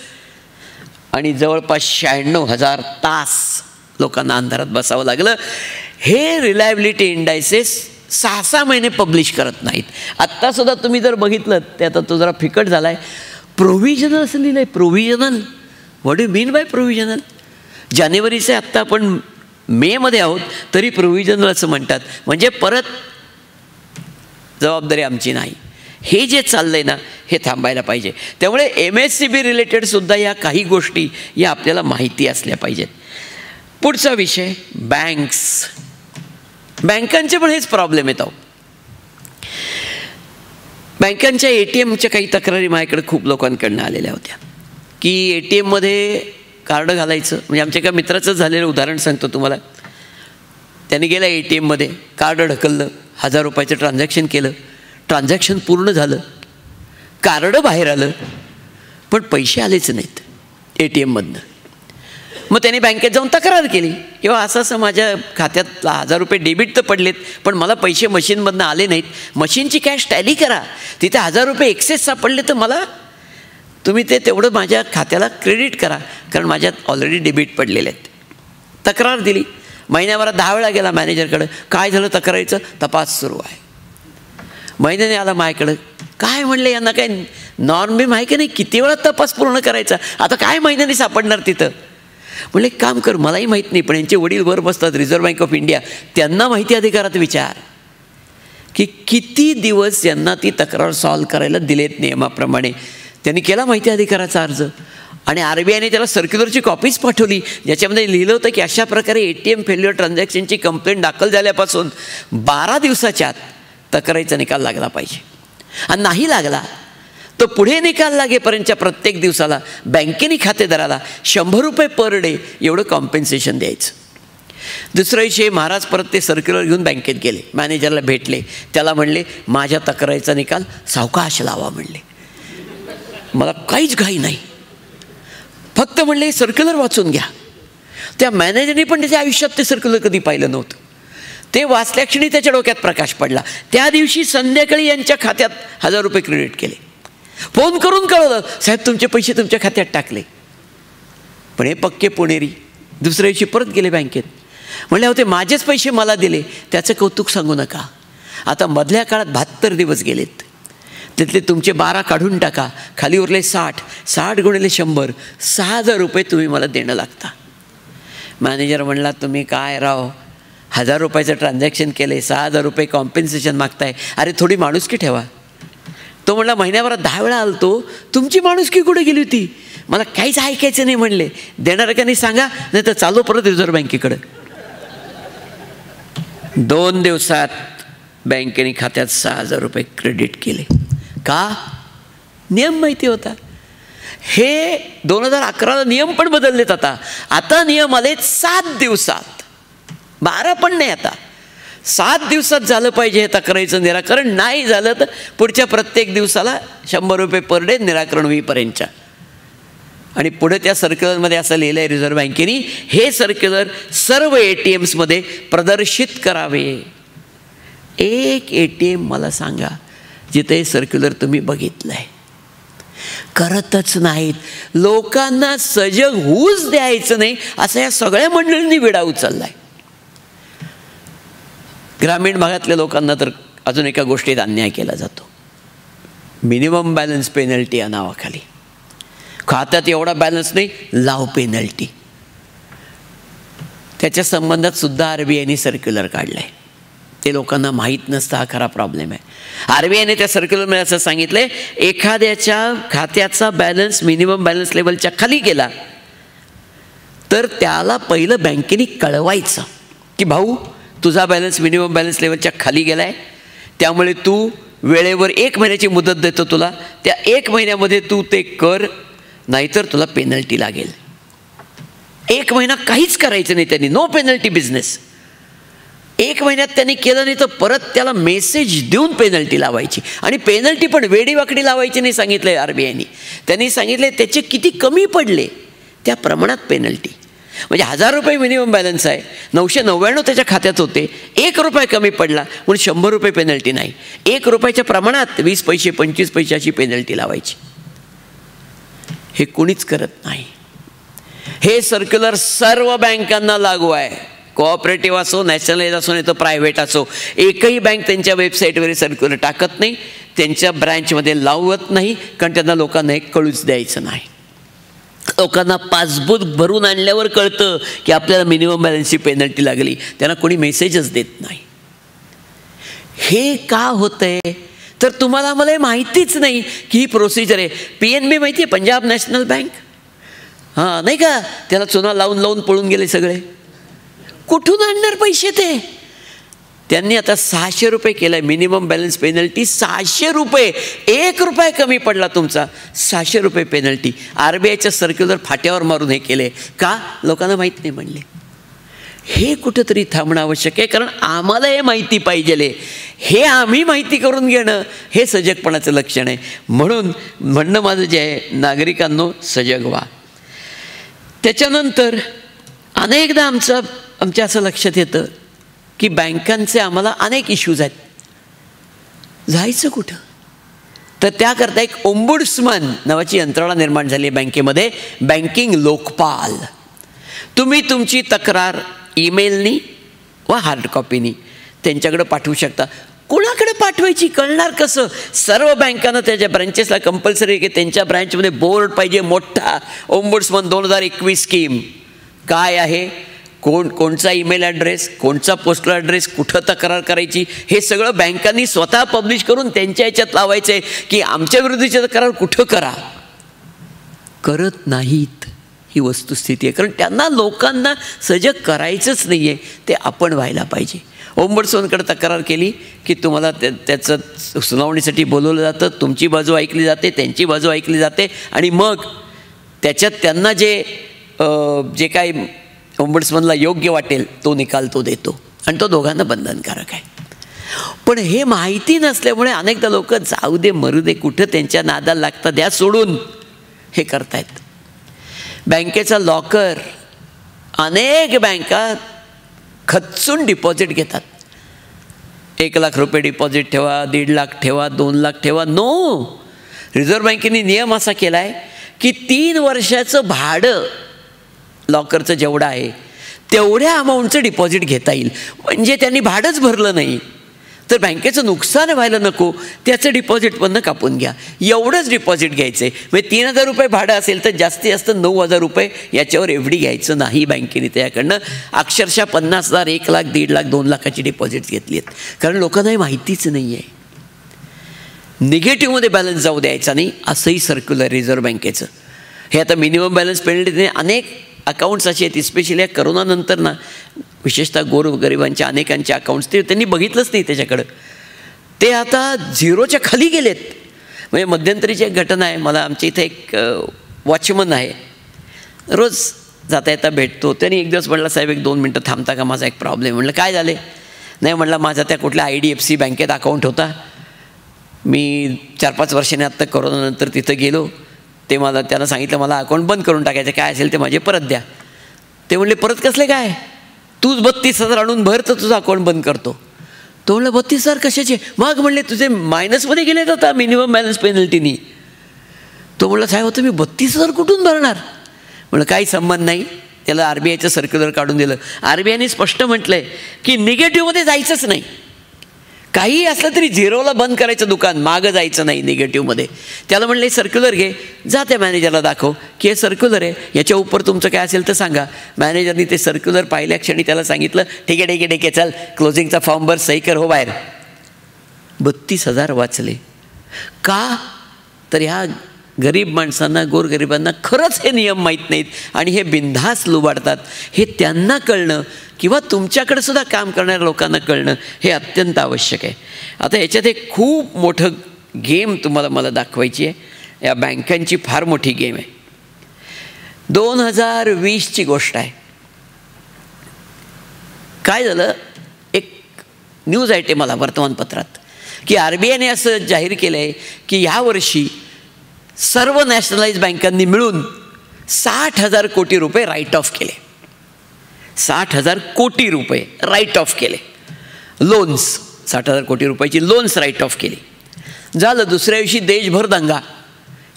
आणि जवळपास 96,000 तास लोकांना अंधारात बसावं लागलं. हे रिलायबिलिटी इंडायसेस 6 महिने पब्लिश करत नाहीत. आत्तासुद्धा तुम्ही जर बघितलं ते, आता तो जरा फिकट झाला आहे, प्रोव्हिजनल असं लिहिलं आहे. Provisional, what do mean by provisional? जानेवारीचे आत्ता आपण मेमध्ये आहोत तरी प्रोव्हिजनल असं म्हणतात. म्हणजे परत जबाबदारी आमची नाही. हे जे चाललं आहे ना हे थांबायला पाहिजे. त्यामुळे MSCB रिलेटेडसुद्धा या काही गोष्टी या आपल्याला माहिती असल्या पाहिजेत. पुढचा विषय बँक्स. बँकांचे पण हेच प्रॉब्लेम येत. बँकांच्या ATMच्या काही तक्रारी माझ्याकडे खूप लोकांकडनं आलेल्या होत्या की ATMमध्ये कार्ड घालायचं. म्हणजे आमच्या एका मित्राचं झालेलं उदाहरण सांगतो तुम्हाला. त्याने गेला ATMमध्ये, कार्ड ढकललं, 1,000 रुपयाचं ट्रान्झॅक्शन केलं, ट्रान्झॅक्शन पूर्ण झालं, कार्ड बाहेर आलं पण पैसे आलेच नाहीत ATMमधनं. मग त्याने बँकेत जाऊन तक्रार केली किंवा असं माझ्या खात्यात 1,000 रुपये डेबिट तर पडलेत पण मला पैसे मशीनमधनं आले नाहीत. मशीनची कॅश टॅली करा, तिथे 1,000 रुपये एक्सेस सापडले तर मला तुम्ही ते तेवढं माझ्या खात्याला क्रेडिट करा, कारण माझ्यात ऑलरेडी डेबिट पडलेले आहेत. तक्रार दिली. महिन्याभरात 10 वेळा गेला मॅनेजरकडं. काय झालं तक्रारीचं? तपास सुरू आहे. महिन्याने आला माझ्याकडं. काय म्हणले, यांना काय नॉर्म बिम आहे की नाही, किती वेळा तपास पूर्ण करायचा, आता काय महिन्याने सापडणार तिथं? म्हणले काम कर, मलाही माहीत नाही पण यांचे वडील वर बसतात रिझर्व्ह बँक ऑफ इंडिया, त्यांना माहिती अधिकारात विचार की किती दिवस यांना ती तक्रार सॉल्व्ह करायला दिलेत नियमाप्रमाणे. त्यांनी केला माहिती अधिकाराचा अर्ज आणि RBIने त्याला सर्क्युलरची कॉपीच पाठवली ज्याच्यामध्ये लिहिलं होतं की अशा प्रकारे ATM फेल्युअर ट्रान्झॅक्शनची कंप्लेंट दाखल झाल्यापासून 12 दिवसाच्या आत तक्रारीचा निकाल लागला पाहिजे. आणि नाही लागला तर पुढे निकाल लागेपर्यंतच्या प्रत्येक दिवसाला बँकेने खातेदाराला 100 रुपये पर डे एवढं कॉम्पेन्सेशन द्यायचं. दुसरा विषय, महाराज परत ते सर्क्युलर घेऊन बँकेत गेले, मॅनेजरला भेटले, त्याला म्हणले माझ्या तक्रारीचा निकाल सावकाश लावा म्हणले. मला काहीच घाई नाही, फक्त म्हणले सर्क्युलर वाचून घ्या. त्या मॅनेजरने पण त्याच्या आयुष्यात ते सर्क्युलर कधी पाहिलं नव्हतं. ते वाचल्या क्षणी त्याच्या डोक्यात प्रकाश पडला. त्या दिवशी संध्याकाळी यांच्या खात्यात 1,000 रुपये क्रेडिट केले. फोन करून कळवलं, साहेब तुमचे पैसे तुमच्या खात्यात टाकले. पण हे पक्के पुणेरी दुसऱ्या दिवशी परत गेले बँकेत. म्हणले होते माझेच पैसे मला दिले, त्याचं कौतुक सांगू नका. आता मधल्या काळात 72 दिवस गेलेत, त्यातले तुमचे 12 काढून टाका, खाली उरले 60 गुणिले 100, 6,000 रुपये तुम्ही मला देणं लागता. मॅनेजर म्हणला तुम्ही काय राव, 1,000 रुपयाचं ट्रान्झॅक्शन केले, 6,000 रुपये कॉम्पेन्सेशन मागताय, अरे थोडी माणुसकी ठेवा. तो म्हणला महिन्याभरात 10 वेळा आलतो, तुमची माणुसकी कुठे गेली होती? मला काहीच ऐकायचं नाही म्हणले. देणार का नाही सांगा, नाही तर चालू परत रिझर्व्ह बँकेकडं. 2 दिवसात बँकेने खात्यात 6,000 रुपये क्रेडिट केले. का? नियम माहिती होता. हे 2011ला नियम पण बदललेत. आता नियम आलेत 7 दिवसात, 12 पण नाही, आता 7 दिवसात झालं पाहिजे हे तक्रारीचं निराकरण. नाही झालं तर पुढच्या प्रत्येक दिवसाला 100 रुपये पर डे निराकरण होईपर्यंतच्या. आणि पुढे त्या सर्क्युलरमध्ये असं लिहिलं आहे रिझर्व्ह बँकेने, हे सर्क्युलर सर्व ATMsमध्ये प्रदर्शित करावे. एक ATM मला सांगा जिथे सर्क्युलर तुम्ही बघितलं आहे, करतच नाहीत. लोकांना सजग होऊच द्यायचं नाही असं या सगळ्या मंडळींनी विडा उचलला आहे. ग्रामीण भागातल्या लोकांना तर अजून एका गोष्टीत अन्याय केला जातो. मिनिमम बॅलन्स पेनल्टी या नावाखाली. खात्यात एवढा बॅलन्स नाही, लाव पेनल्टी. त्याच्या संबंधात सुद्धा RBIने सर्क्युलर काढलं आहे. ते लोकांना माहीत नसतं, हा खरा प्रॉब्लेम आहे. RBIने त्या सर्क्युलरमध्ये असं सांगितलं आहे, एखाद्याच्या खात्याचा बॅलन्स मिनिमम बॅलन्स लेवलच्या खाली गेला तर त्याला पहिलं बँकेने कळवायचं की भाऊ तुझा बॅलन्स मिनिमम बॅलन्स लेवलच्या खाली गेला आहे, त्यामुळे तू वेळेवर 1 महिन्याची मुदत देतो तुला, त्या 1 महिन्यामध्ये तू ते कर, नाहीतर तुला पेनल्टी लागेल. 1 महिना काहीच करायचं नाही त्यांनी, नो पेनल्टी बिझनेस. 1 महिन्यात त्यांनी केलं नाही तर परत त्याला मेसेज देऊन पेनल्टी लावायची. आणि पेनल्टी पण वेडीवाकडी लावायची नाही सांगितलं आहे RBIने. त्यांनी सांगितले त्याचे किती कमी पडले त्या प्रमाणात पेनल्टी. म्हणजे 1000 रुपये मिनिमम बॅलन्स आहे, 999 त्याच्या खात्यात होते, 1 रुपया कमी पडला म्हणून 100 रुपये पेनल्टी नाही, 1 रुपयाच्या प्रमाणात 20 पैसे 25 पैसे अशी पेनल्टी लावायची. हे कुणीच करत नाही. हे सर्क्युलर सर्व बँकांना लागू आहे. कोऑपरेटिव्ह असो, नॅशनलाइज असो, नाही तर प्रायव्हेट असो, एकही बँक त्यांच्या वेबसाईटवर सर्क्युलर टाकत नाही, त्यांच्या ब्रँचमध्ये लावत नाही, कारण त्यांना लोकांना हे कळूच द्यायचं नाही. लोकांना पासबुक भरून आणल्यावर कळतं की आपल्याला मिनिमम बॅलन्सची पेनल्टी लागली, त्यांना कोणी मेसेजच देत नाही. हे का होतंय तर तुम्हाला मला माहितीच नाही की ही प्रोसिजर आहे. PNB माहिती आहे, पंजाब नॅशनल बँक, हां नाही का, त्याला चुना लावून लावून पळून गेले सगळे. कुठून आणणार पैसे ते? त्यांनी आता 600 रुपये केलं आहे मिनिमम बॅलन्स पेनल्टी. 600 रुपये, 1 रुपया कमी पडला तुमचा 600 रुपये पेनल्टी. RBIच्या सर्क्युलर फाट्यावर मारून हे केले का? लोकांना माहीत नाही म्हणले. हे कुठंतरी थांबणं आवश्यक आहे, कारण आम्हाला हे माहिती पाहिजे. हे आम्ही माहिती करून घेणं हे सजगपणाचं लक्षण आहे. म्हणून म्हणणं माझं जे आहे, नागरिकांनो सजग व्हा. त्याच्यानंतर अनेकदा आमच्या असं लक्षात येतं की बँकांचे आम्हाला अनेक इश्यूज आहेत, जायचं कुठं? तर त्याकरता एक ओम्बुड्समन नावाची यंत्रणा निर्माण झाली आहे बँकेमध्ये, बँकिंग लोकपाल. तुम्ही तुमची तक्रार ईमेलनी वा हार्ड कॉपीनी त्यांच्याकडे पाठवू शकता. कोणाकडे पाठवायची कळणार कसं? सर्व बँकांना त्याच्या ब्रँचेसला कंपल्सरी की त्यांच्या ब्रँचमध्ये बोर्ड पाहिजे मोठा, ओम्बुड्समन 2021 स्कीम काय आहे, कोणचा ईमेल ॲड्रेस, कोणचा पोस्टल ॲड्रेस, कुठं तक्रार करायची, हे सगळं बँकांनी स्वतः पब्लिश करून त्यांच्या ह्याच्यात लावायचं आहे की आमच्या विरुद्धची तक्रार कुठं करा. करत नाहीत, ही वस्तुस्थिती आहे. कारण त्यांना लोकांना सजग करायचंच नाही आहे, ते आपण व्हायला पाहिजे. ओम्बुड्समनकडे तक्रार केली की तुम्हाला त्याचं सुनावणीसाठी बोलवलं जातं, तुमची बाजू ऐकली जाते, त्यांची बाजू ऐकली जाते, आणि मग त्याच्यात त्यांना जे काय ओम्बुड्समनला योग्य वाटेल तो निकाल तो देतो, आणि तो दोघांना बंधनकारक आहे. पण हे माहिती नसल्यामुळे अनेकदा लोक जाऊ दे मरू दे कुठं त्यांच्या नादाला लागतात, द्या सोडून, हे करतायत. बँकेचा लॉकर अनेक बँका खचून डिपॉझिट घेतात. 1 लाख रुपये डिपॉझिट ठेवा, 1.5 लाख ठेवा, 2 लाख ठेवा. नो, रिझर्व्ह बँकेने नियम असा केला आहे की 3 वर्षाचं भाडं लॉकरचं जेवढं आहे तेवढ्या अमाऊंटचं डिपॉझिट घेता येईल. म्हणजे त्यांनी भाडंच भरलं नाही तर बँकेचं नुकसान व्हायला नको, त्याचं डिपॉझिट पण कापून घ्या. एवढंच डिपॉझिट घ्यायचं आहे. म्हणजे 3000 रुपये भाडं असेल तर जास्तीत जास्त 9000 रुपये, याच्यावर एवढी घ्यायचं नाही बँकेने त्याच्याकडनं. अक्षरशः 50,000, 1 लाख, 1.5 लाख, 2 लाखाची डिपॉझिट घेतली आहेत, कारण लोकांना हे माहितीच नाही आहे. निगेटिव्हमध्ये बॅलन्स जाऊ द्यायचा नाही, असंही सर्क्युलर रिझर्व्ह बँकेचं. हे आता मिनिमम बॅलन्स पेनल्टीने अनेक अकाउंट्स असे आहेत, स्पेशली करोनानंतर ना, विशेषतः गोरगरिबांच्या अनेकांचे अकाउंट्स ते त्यांनी बघितलंच नाही त्याच्याकडं, ते आता 0च्या खाली गेलेत. म्हणजे मध्यंतरीची एक घटना आहे. मला आमच्या इथे एक वॉचमन आहे, रोज जाता येता भेटतो. त्यांनी एक दिवस म्हटलं, साहेब 1-2 मिनटं थांबता का, माझा एक प्रॉब्लेम. म्हटलं काय झाले? नाही म्हटलं, माझा त्या कुठल्या IDFC बँकेत अकाउंट होता, मी 4-5 वर्षांनी आत्ता करोनानंतर तिथं गेलो, ते मला त्यानं सांगितलं मला अकाउंट बंद करून टाकायचं, काय असेल ते माझे परत द्या. ते म्हणले परत कसले काय, तूच 32,000 आणून भर तर तुझं अकाउंट बंद करतो. तो म्हणलं 32,000 कशाचे? मग म्हणले तुझे मायनसमध्ये गेलेत आता मिनिमम बॅलन्स पेनल्टीनी. तो म्हणला साहेब होतं मी 32,000 कुठून भरणार? म्हणलं काही संबंध नाही. त्याला RBIचं सर्क्युलर काढून दिलं. RBIने स्पष्ट म्हटलं आहे की निगेटिव्हमध्ये जायचंच नाही. काही असलं तरी झिरोला बंद करायचं दुकान, मागं जायचं नाही निगेटिव्हमध्ये. त्याला म्हणले सर्क्युलर घे, जा त्या मॅनेजरला दाखव की हे सर्क्युलर आहे, याच्या उपर तुमचं काय असेल तर सांगा. मॅनेजरनी ते सर्क्युलर पाहिल्या क्षणी त्याला सांगितलं, ठीक आहे ठीक आहे ठीक आहे, चल क्लोजिंगचा फॉर्म भर, सही कर, हो बाहेर. 32,000 वाचले. का तर ह्या गरीब माणसांना, गोरगरिबांना खरंच हे नियम माहीत नाहीत आणि हे बिनधास्त लुबाडतात. हे त्यांना कळणं किंवा तुमच्याकडे सुद्धा काम करणाऱ्या लोकांना कळणं हे अत्यंत आवश्यक आहे. आता याच्यात एक खूप मोठं गेम तुम्हाला मला दाखवायची आहे. या बँकांची फार मोठी गेम आहे. 2020ची गोष्ट आहे. काय झालं, एक न्यूज आहे मला वर्तमानपत्रात की RBIने असं जाहीर केलं आहे की यावर्षी सर्व नॅशनलाइज बँकांनी मिळून 60,000 कोटी रुपये राईट ऑफ केले. 60,000 कोटी रुपये राईट ऑफ केले. लोन्स, 60,000 कोटी रुपयाची लोन्स राईट ऑफ केली. झालं. दुसऱ्या दिवशी देशभर दंगा.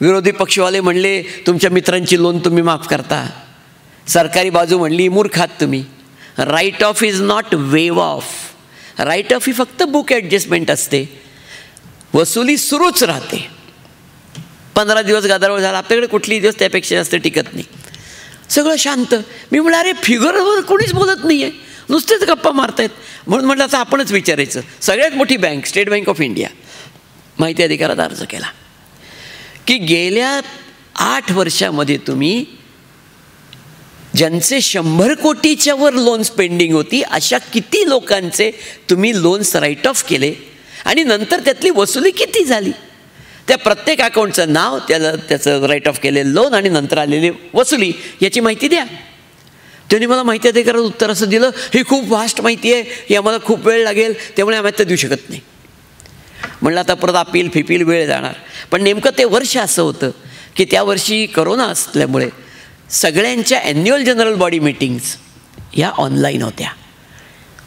विरोधी पक्षवाले म्हणले तुमच्या मित्रांची लोन तुम्ही माफ करता. सरकारी बाजू म्हणली मूर्खात तुम्ही. Write off is not waive off. Write off ही फक्त बुक ॲडजस्टमेंट असते, वसुली सुरूच राहते. 15 दिवस गदारोळ झाला, आपल्याकडे कुठलीही दिवस त्यापेक्षा जास्त टिकत नाही. सगळं शांत. मी म्हटलं अरे फिगरवर कोणीच बोलत नाही आहे, नुसतेच गप्पा मारतायत. म्हणून म्हटलं आता आपणच विचारायचं. सगळ्यात मोठी bank state Bank of India माहिती अधिकारात अर्ज केला की गेल्या 8 वर्षामध्ये तुम्ही ज्यांचे 100 कोटीच्या वर लोन्स पेंडिंग होती अशा किती लोकांचे तुम्ही लोन्स राईट ऑफ केले आणि नंतर त्यातली वसुली किती झाली, त्या प्रत्येक अकाउंटचं नाव, त्याचं राईट ऑफ केलेलं लोन आणि नंतर आलेली वसुली याची माहिती द्या. त्यांनी मला माहिती अधिकारात उत्तर असं दिलं, ही खूप वास्ट माहिती आहे, ही आम्हाला खूप वेळ लागेल, त्यामुळे आम्ही आता देऊ शकत नाही. म्हणलं आता परत अपील वेळ जाणार. पण नेमकं ते वर्ष असं होतं की त्या वर्षी करोना असल्यामुळे सगळ्यांच्या ॲन्युअल जनरल बॉडी मीटिंग्स ह्या ऑनलाईन होत्या.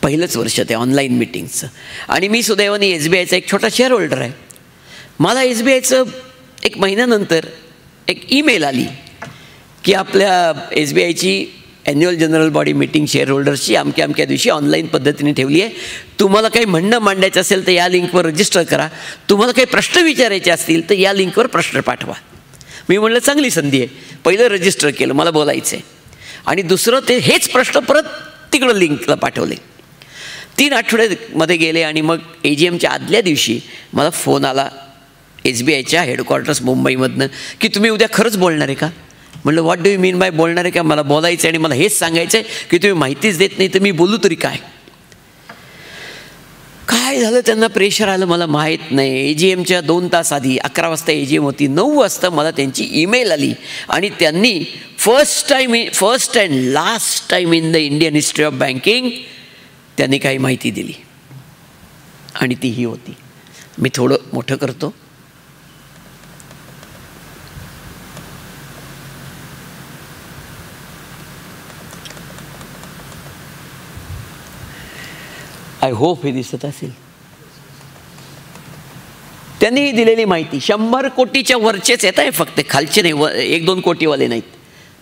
पहिलंच वर्ष ते ऑनलाईन मीटिंग्सचं. आणि मी सुदैवाने SBIचा एक छोटा शेअर होल्डर आहे. मला SBIचं एक महिन्यानंतर एक ईमेल आली की आपल्या SBIची annual general body meeting share होल्डर्सची अमक्या दिवशी ऑनलाईन पद्धतीने ठेवली आहे. तुम्हाला काही म्हणणं मांडायचं असेल तर या लिंकवर रजिस्टर करा. तुम्हाला काही प्रश्न विचारायचे असतील तर या लिंकवर प्रश्न पाठवा. मी म्हणलं चांगली संधी आहे. पहिलं रजिस्टर केलं, मला बोलायचं आहे. आणि दुसरं ते हेच प्रश्न परत तिकडं लिंकला पाठवले. 3 आठवड्यामध्ये गेले आणि मग AGMच्या आदल्या दिवशी मला फोन आला SBIच्या हेडक्वार्टर्स मुंबईमधनं की तुम्ही उद्या खरंच बोलणार आहे का. म्हणलं what do you mean by बोलणार आहे का. मला बोलायचं आहे आणि मला हेच सांगायचं आहे की तुम्ही माहितीच देत नाही तर मी बोलू तरी काय. काय झालं, त्यांना प्रेशर आलं मला माहीत नाही. AGMच्या 2 तास आधी 11 वाजता AGM होती, 9 वाजता मला त्यांची ईमेल आली आणि त्यांनी first and last time in the Indian history of banking त्यांनी काही माहिती दिली आणि ती ही होती. मी थोडं मोठं करतो. आय होप हे दिसत असेल. त्यांनी दिलेली माहिती 100 कोटीच्या वरचेच येत आहे, फक्त खालचे नाही, 1-2 कोटीवाले नाहीत.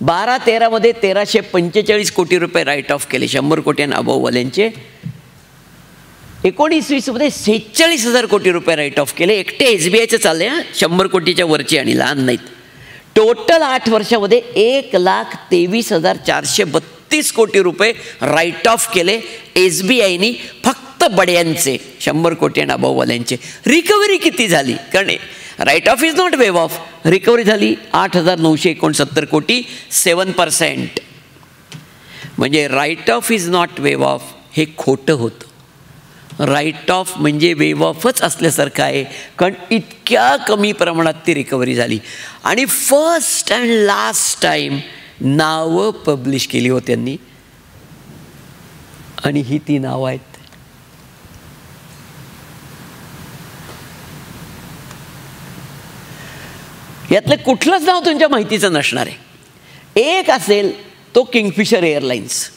12-13 मध्ये 1,345 कोटी रुपये राईट ऑफ केले 100 कोटी आणि अबोववाल्यांचे. 19-20 मध्ये 46,000 कोटी रुपये राईट ऑफ केले. एकटे SBIचं चालले 100 कोटीच्या वरचे आणि लहान नाहीत. टोटल 8 वर्षामध्ये 1,23,432 कोटी रुपये राईट ऑफ केले SBIनी फक्त बड्यांचे 100 कोटी आणि अबोववाल्यांचे. रिकव्हरी किती झाली, कारण write off is not waive off. Recovery झाली 8,969 कोटी, 7%. म्हणजे write off is not waive off हे खोटं होतं. राईट ऑफ म्हणजे वेव ऑफच असल्यासारखं आहे, कारण इतक्या कमी प्रमाणात ती रिकव्हरी झाली. आणि फर्स्ट अँड लास्ट टाईम नावं पब्लिश केली हो त्यांनी आणि ही ती नावं आहेत. यातलं कुठलंच नाव तुमच्या माहितीचं नसणार आहे. एक असेल तो किंगफिशर एअरलाइन्स.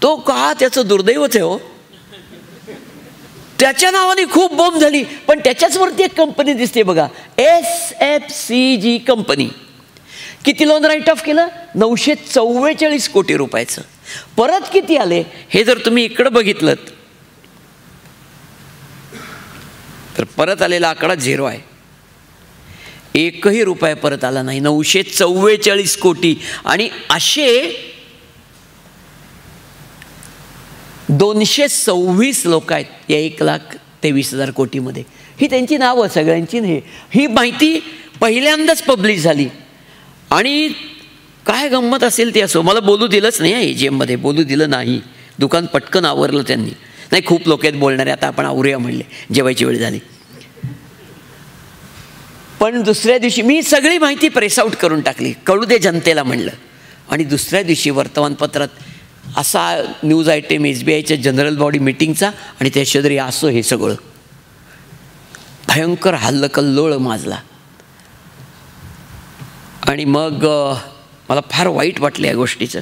तो का त्याचं दुर्दैवच आहे हो. त्याच्या नावाने खूप बॉम्ब झाली, पण त्याच्याचवरती एक कंपनी दिसते बघा, SFCG कंपनी. किती लोन राईट ऑफ केलं, 944 कोटी रुपयाचं. परत किती आले हे जर तुम्ही इकडं बघितलं तर परत आलेला आकडा 0 आहे. एकही रुपया परत आला नाही. 944 कोटी. आणि असे 226 लोक आहेत या 1,23,000 कोटीमध्ये. ही त्यांची नावं सगळ्यांची नाही. ही माहिती पहिल्यांदाच पब्लिश झाली. आणि काय गंमत असेल ती असो, मला बोलू दिलंच नाही. AGMमध्ये बोलू दिलं नाही. दुकान पटकन आवरलं त्यांनी. नाही, खूप लोक आहेत बोलणारे, आता आपण आवरूया म्हणले, जेवायची वेळ झाली. पण दुसऱ्या दिवशी मी सगळी माहिती प्रेस आउट करून टाकली, कळू दे जनतेला म्हणलं. आणि दुसऱ्या दिवशी वर्तमानपत्रात असा न्यूज आयटेम SBIच्या जनरल बॉडी मिटिंगचा आणि त्या शेजारी असं हे सगळं भयंकर हल्लकल्लोळ माजला. आणि मग मला फार वाईट वाटलं या गोष्टीचं.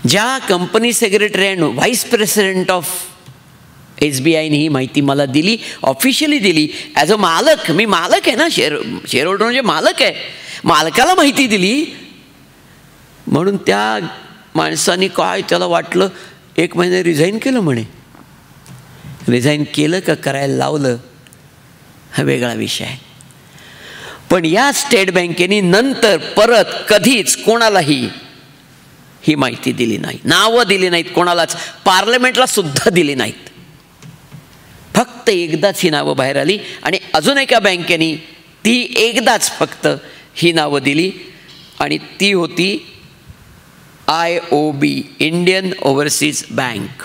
ज्या company secretary and vice president of SBIने ही माहिती मला दिली, ऑफिशियली दिली, ॲज अ मालक. मी मालक आहे ना, शेअर होल्डर म्हणजे मालक आहे. मालकाला माहिती दिली म्हणून त्या माणसाने काय त्याला वाटलं 1 महिने रिझाईन केलं म्हणे. रिझाईन केलं का करायला लावलं हा वेगळा विषय आहे. पण या स्टेट बँकेने नंतर परत कधीच कोणालाही ही माहिती दिली नाही, नावं दिली नाहीत कोणालाच, पार्लमेंटला सुद्धा दिली नाहीत. फक्त एकदाच ही नावं बाहेर आली. आणि अजून एका बँकेने ती एकदाच फक्त ही नावं दिली आणि ती होती IOB, इंडियन ओव्हरसीज बँक.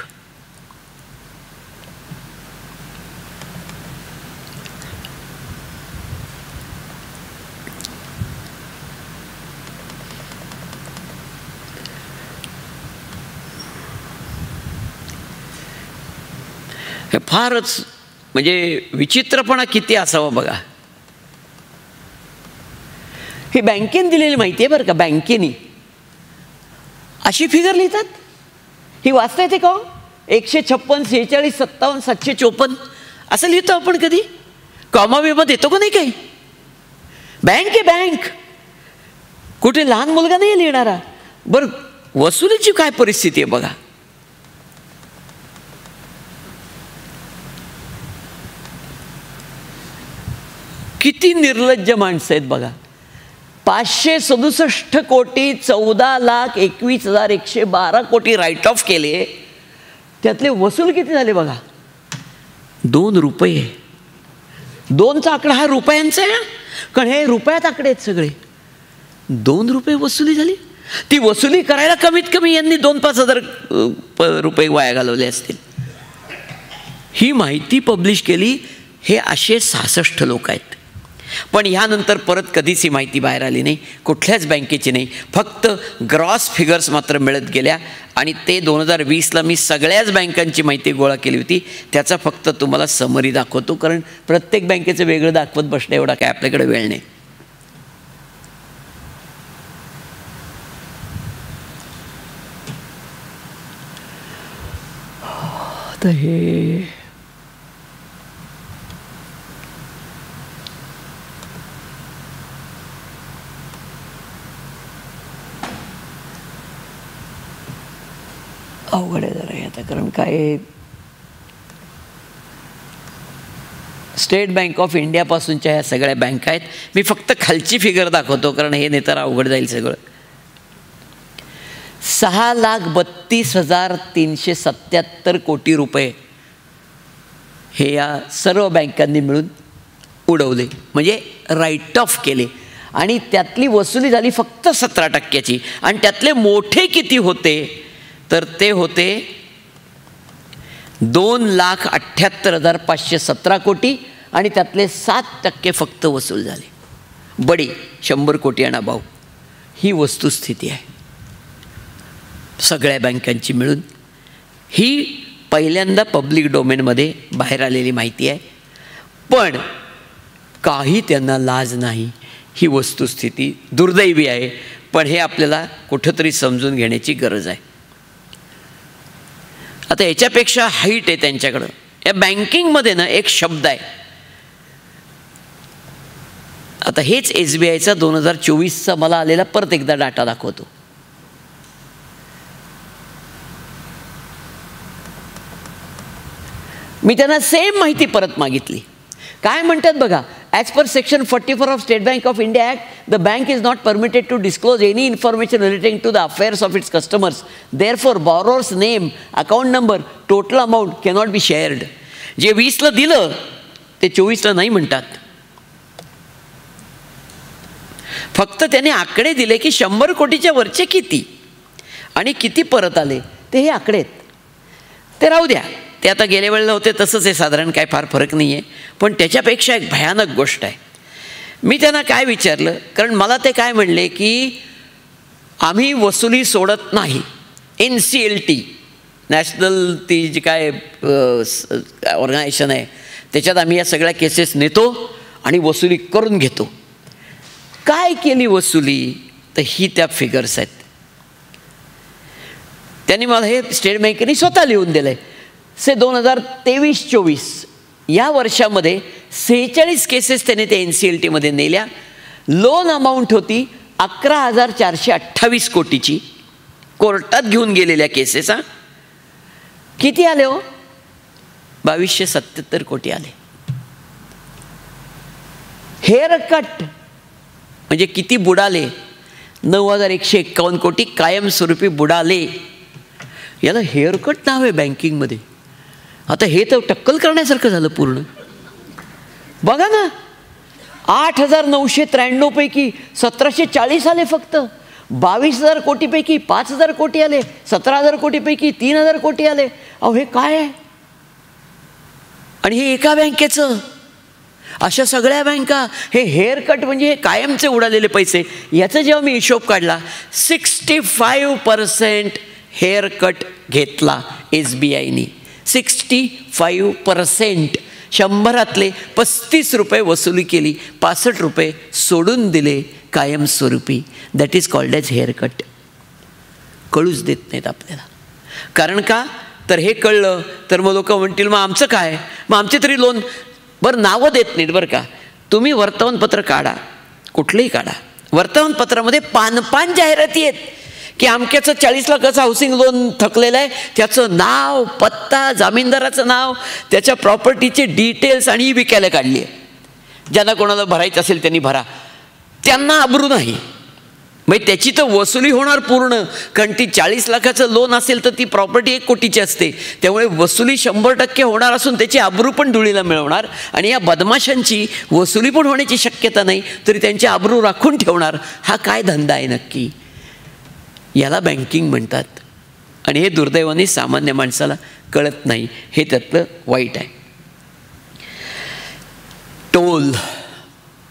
हे फारच म्हणजे विचित्रपणा किती असावा बघा. ही बँकेने दिलेली माहिती आहे बरं का. बँकेने अशी फिगर लिहितात. ही वाचता येते का? 156, 46, 57, 754 असं लिहितो आपण कधी? कॉमा बिमा देतो का नाही काही? बँक आहे बँक, कुठे लहान मुलगा नाही लिहिणारा. बरं, वसुलीची काय परिस्थिती आहे बघा. किती निर्लज्ज माणसं आहेत बघा. 567 कोटी 14,21,112 कोटी राईट ऑफ केले. त्यातले वसूल किती झाले बघा? 2 रुपये. 2चा आकडा हा रुपयांचा आहे, कारण हे रुपयात आकडे आहेत सगळे. 2 रुपये वसुली झाली. ती वसुली करायला कमीत कमी यांनी 2-5 हजार रुपये वाया घालवले असतील. ही माहिती पब्लिश केली. हे असे 66 लोक आहेत. पण ह्यानंतर परत कधीच ही माहिती बाहेर आली नाही, कुठल्याच बँकेची नाही. फक्त ग्रॉस फिगर्स मात्र मिळत गेल्या. आणि ते 2020ला मी सगळ्याच बँकांची माहिती गोळा केली होती. त्याचा फक्त तुम्हाला समरी दाखवतो, कारण प्रत्येक बँकेचं वेगळं दाखवत बसणं एवढा काय आपल्याकडे वेळ नाही. तर हे अवघड आहे जरा आता, कारण काय स्टेट बँक ऑफ इंडियापासूनच्या ह्या सगळ्या बँका आहेत. मी फक्त खालची फिगर दाखवतो, कारण हे नाही तर अवघड जाईल सगळं. 6,32,377 कोटी रुपये हे या सर्व बँकांनी मिळून उडवले, म्हणजे राईट ऑफ केले. आणि त्यातली वसुली झाली फक्त 17%ची. आणि त्यातले मोठे किती होते तर ते होते 2,78,517 कोटी. आणि त्यातले 7% फक्त वसूल झाले. बडी 100 कोटी आणा भाऊ. ही वस्तुस्थिती आहे सगळ्या बँकांची मिळून. ही पहिल्यांदा पब्लिक डोमेनमध्ये बाहेर आलेली माहिती आहे. पण काही त्यांना लाज नाही. ही वस्तुस्थिती दुर्दैवी आहे, पण हे आपल्याला कुठंतरी समजून घेण्याची गरज आहे. आता याच्यापेक्षा हाईट आहे त्यांच्याकडं. या बँकिंगमध्ये ना एक शब्द आहे. आता हेच SBIचा 2024चा मला आलेला परत एकदा डाटा दाखवतो. मी त्यांना सेम माहिती परत मागितली. काय म्हणतात बघा, as per section 44 of State Bank of India Act, the bank is not permitted to disclose any information relating to the affairs of its customers. Therefore borrowers name, account number, total amount cannot be shared. जे 20ला दिलं ते 24ला नाही म्हणतात. फक्त त्याने आकडे दिले की 100 कोटीच्या वरचे किती आणि किती परत आले, ते हे आकडे आहेत. ते राहू द्या, ते आता गेल्या वेळेला होते तसंच आहे, साधारण काय फार फरक नाही आहे. पण त्याच्यापेक्षा एक भयानक गोष्ट आहे. मी त्यांना काय विचारलं, कारण मला ते काय म्हणले की आम्ही वसुली सोडत नाही. NCLT नॅशनल ती जी काय ऑर्गनायझेशन आहे त्याच्यात आम्ही या सगळ्या केसेस नेतो आणि वसुली करून घेतो. काय केली वसुली, तर ही त्या फिगर्स आहेत. त्यांनी मला हे स्टेट बँकेने स्वतः लिहून दिलं आहे. 2023-24 या वर्षामध्ये 46 केसेस त्याने त्या NCLTमध्ये नेल्या. लोन अमाऊंट होती 11,428 कोटीची. कोर्टात घेऊन गेलेल्या केसेस. किती आले हो? 2,277 कोटी आले. हेअर कट म्हणजे किती बुडाले? 9,151 कोटी कायमस्वरूपी बुडाले. याला हेअरकट नाव आहे बँकिंगमध्ये. आता हे तर टक्कल करण्यासारखं झालं पूर्ण. बघा ना, 8,993 पैकी 1,740 आले फक्त. 22,000 कोटीपैकी 5,000 कोटी आले. 17,000 कोटीपैकी 3,000 कोटी आले. अहो हे काय आहे? आणि हे एका बँकेचं. अशा सगळ्या बँका हे हेअरकट म्हणजे हे कायमचे उडालेले पैसे. याचा जेव्हा मी हिशोब काढला, 65% हेअरकट घेतला SBIनी. 65%. 100रातले 35 रुपये वसुली केली, 65 रुपये सोडून दिले कायमस्वरूपी. That is called as haircut. कळूच देत नाहीत आपल्याला. कारण का, तर हे कळलं तर मग लोक म्हणतील मग आमचं काय, मग आमचे तरी लोन. बरं, नावं देत नाहीत बरं का. तुम्ही वर्तमानपत्र काढा, कुठलंही काढा, वर्तमानपत्रामध्ये पान जाहिराती आहेत की अमक्याचं 40 लाखाचं हाऊसिंग लोन थकलेलं आहे, त्याचं नाव, पत्ता, जामीनदाराचं नाव, त्याच्या प्रॉपर्टीचे डिटेल्स आणि विकायला काढली आहे. ज्यांना कोणाला भरायचं असेल त्यांनी भरा. त्यांना अब्रू नाही. म्हणजे त्याची तर वसुली होणार पूर्ण, कारण ती 40 लाखाचं लोन असेल तर ती प्रॉपर्टी 1 कोटीची असते. त्यामुळे वसुली 100% होणार असून त्याची अब्रू पण धुळीला मिळवणार. आणि या बदमाशांची वसुली पण होण्याची शक्यता नाही तरी त्यांची अब्रू राखून ठेवणार. हा काय धंदा आहे नक्की? याला बँकिंग म्हणतात. आणि हे दुर्दैवाने सामान्य माणसाला कळत नाही. हे त्यातलं वाईट आहे. टोल,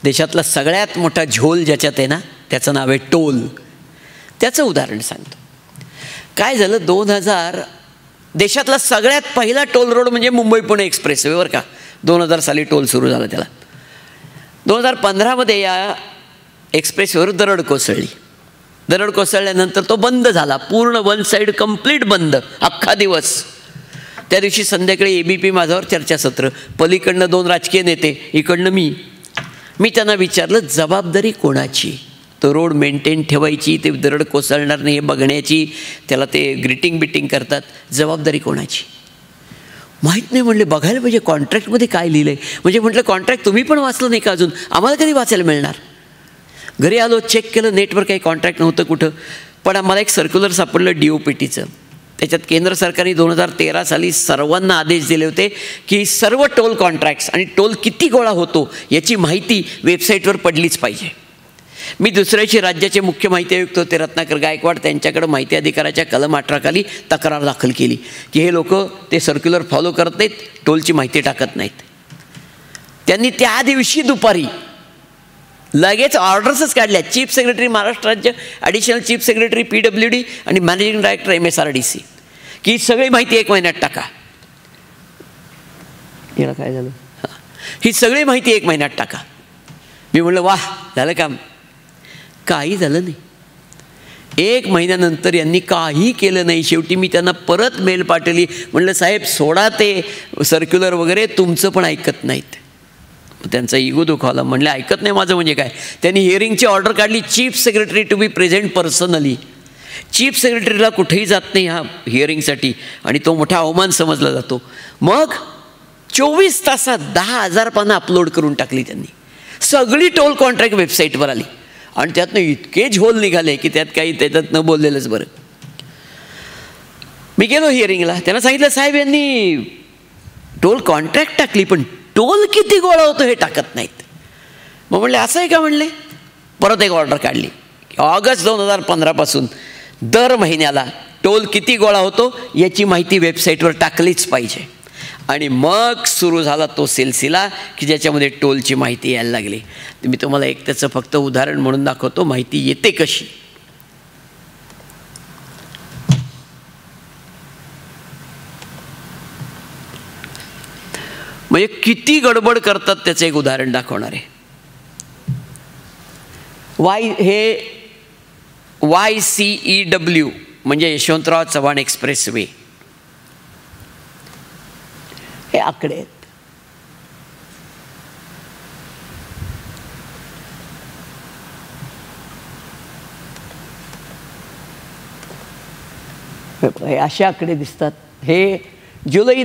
देशातला सगळ्यात मोठा झोल ज्याच्यात आहे ना, त्याचं नाव आहे टोल. त्याचं उदाहरण सांगतो. काय झालं, 2000 देशातला सगळ्यात पहिला टोल रोड म्हणजे मुंबई पुणे एक्सप्रेसवे बरं का. 2000 साली टोल सुरू झाला त्याला. 2015मध्ये या एक्सप्रेसवेवर दरड कोसळली. दरड कोसळल्यानंतर तो बंद झाला पूर्ण, 1 साईड कंप्लीट बंद अख्खा दिवस. त्या दिवशी संध्याकाळी ABP माझ्यावर चर्चासत्र. पलीकडनं 2 राजकीय नेते, इकडनं मी त्यांना विचारलं जबाबदारी कोणाची? तो रोड मेंटेन ठेवायची, ते दरड कोसळणार नाही हे बघण्याची, त्याला ते ग्रिटिंग करतात, जबाबदारी कोणाची? माहीत नाही म्हणले. बघायला पाहिजे कॉन्ट्रॅक्टमध्ये काय लिहिलं आहे. म्हणजे म्हटलं कॉन्ट्रॅक्ट तुम्ही पण वाचलं नाही का अजून? आम्हाला कधी वाचायला मिळणार? घरी आलो, चेक केलं, नेटवर काही कॉन्ट्रॅक्ट नव्हतं कुठं. पण आम्हाला एक सर्क्युलर सापडलं DOPTचं. त्याच्यात केंद्र सरकारने 2013 साली सर्वांना आदेश दिले होते की सर्व टोल कॉन्ट्रॅक्ट्स आणि टोल किती गोळा होतो याची माहिती वेबसाईटवर पडलीच पाहिजे. मी दुसऱ्याची राज्याचे मुख्य माहिती आयुक्त होते रत्नाकर गायकवाड, त्यांच्याकडं माहिती अधिकाराच्या कलम 18 खाली तक्रार दाखल केली की हे लोक ते सर्क्युलर फॉलो करत नाहीत, टोलची माहिती टाकत नाहीत. त्यांनी त्या दिवशी दुपारी लगेच ऑर्डर्सच काढल्या. चीफ सेक्रेटरी महाराष्ट्र राज्य, ॲडिशनल चीफ सेक्रेटरी PWD आणि मॅनेजिंग डायरेक्टर MSRDC की सगळी माहिती 1 महिन्यात टाका. याला काय झालं? ही सगळी माहिती 1 महिन्यात टाका. मी म्हटलं वाह, झालं काम. काही झालं नाही. 1 महिन्यानंतर यांनी काही केलं नाही. शेवटी मी त्यांना परत मेल पाठवली. म्हटलं साहेब सोडा ते सर्क्युलर वगैरे, तुमचं पण ऐकत नाहीत. त्यांचा इगो दुखावला. म्हणले ऐकत नाही माझं म्हणजे काय? त्यांनी हिअरिंगची ऑर्डर काढली, chief secretary to be present personally. Chief सेक्रेटरीला कुठेही जात नाही ह्या हिअरिंगसाठी आणि तो मोठा अवमान समजला जातो. मग 24 तासात 10,000 पानं अपलोड करून टाकली त्यांनी. सगळी टोल कॉन्ट्रॅक्ट वेबसाईटवर आली आणि त्यातनं इतके झोल निघाले की त्यात काही त्याच्यात न बोललेलंच बरं. मी गेलो हिअरिंगला, त्यांना सांगितलं साहेब यांनी टोल कॉन्ट्रॅक्ट टाकली पण टोल किती गोळा होतो हे टाकत नाहीत. मग म्हणले असं आहे का म्हणले. परत एक ऑर्डर काढली की ऑगस्ट 2015 पासून दर महिन्याला टोल किती गोळा होतो याची माहिती वेबसाईटवर टाकलीच पाहिजे. आणि मग सुरू झाला तो सिलसिला की ज्याच्यामध्ये टोलची माहिती यायला लागली. मी तुम्हाला एक त्याचं फक्त उदाहरण म्हणून दाखवतो माहिती येते कशी. म्हणजे किती गडबड करतात त्याचं एक उदाहरण दाखवणार आहे. YCEW म्हणजे यशवंतराव चव्हाण एक्सप्रेस वे. हे आकडे आहेत. हे असे आकडे दिसतात. हे जुलै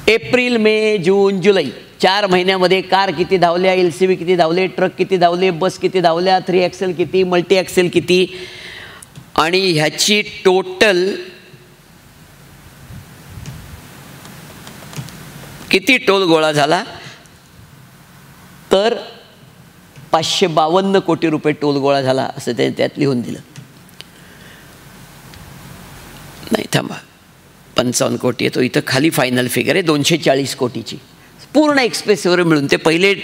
एप्रिल मे जून जुलै 4 महिन्यामध्ये कार किती धावल्या, LCV किती धावले, ट्रक किती धावले, बस किती धावल्या, 3 ॲक्सेल किती, मल्टी ॲक्सेल किती आणि ह्याची टोटल किती टोल गोळा झाला तर 552 कोटी रुपये टोल गोळा झाला असं त्याने त्यात लिहून दिलं. नाही थांबा, 55 कोटी आहे तो इथं खाली फायनल फिगर आहे 240 कोटीची पूर्ण एक्सप्रेसवेवर मिळून. ते पहिले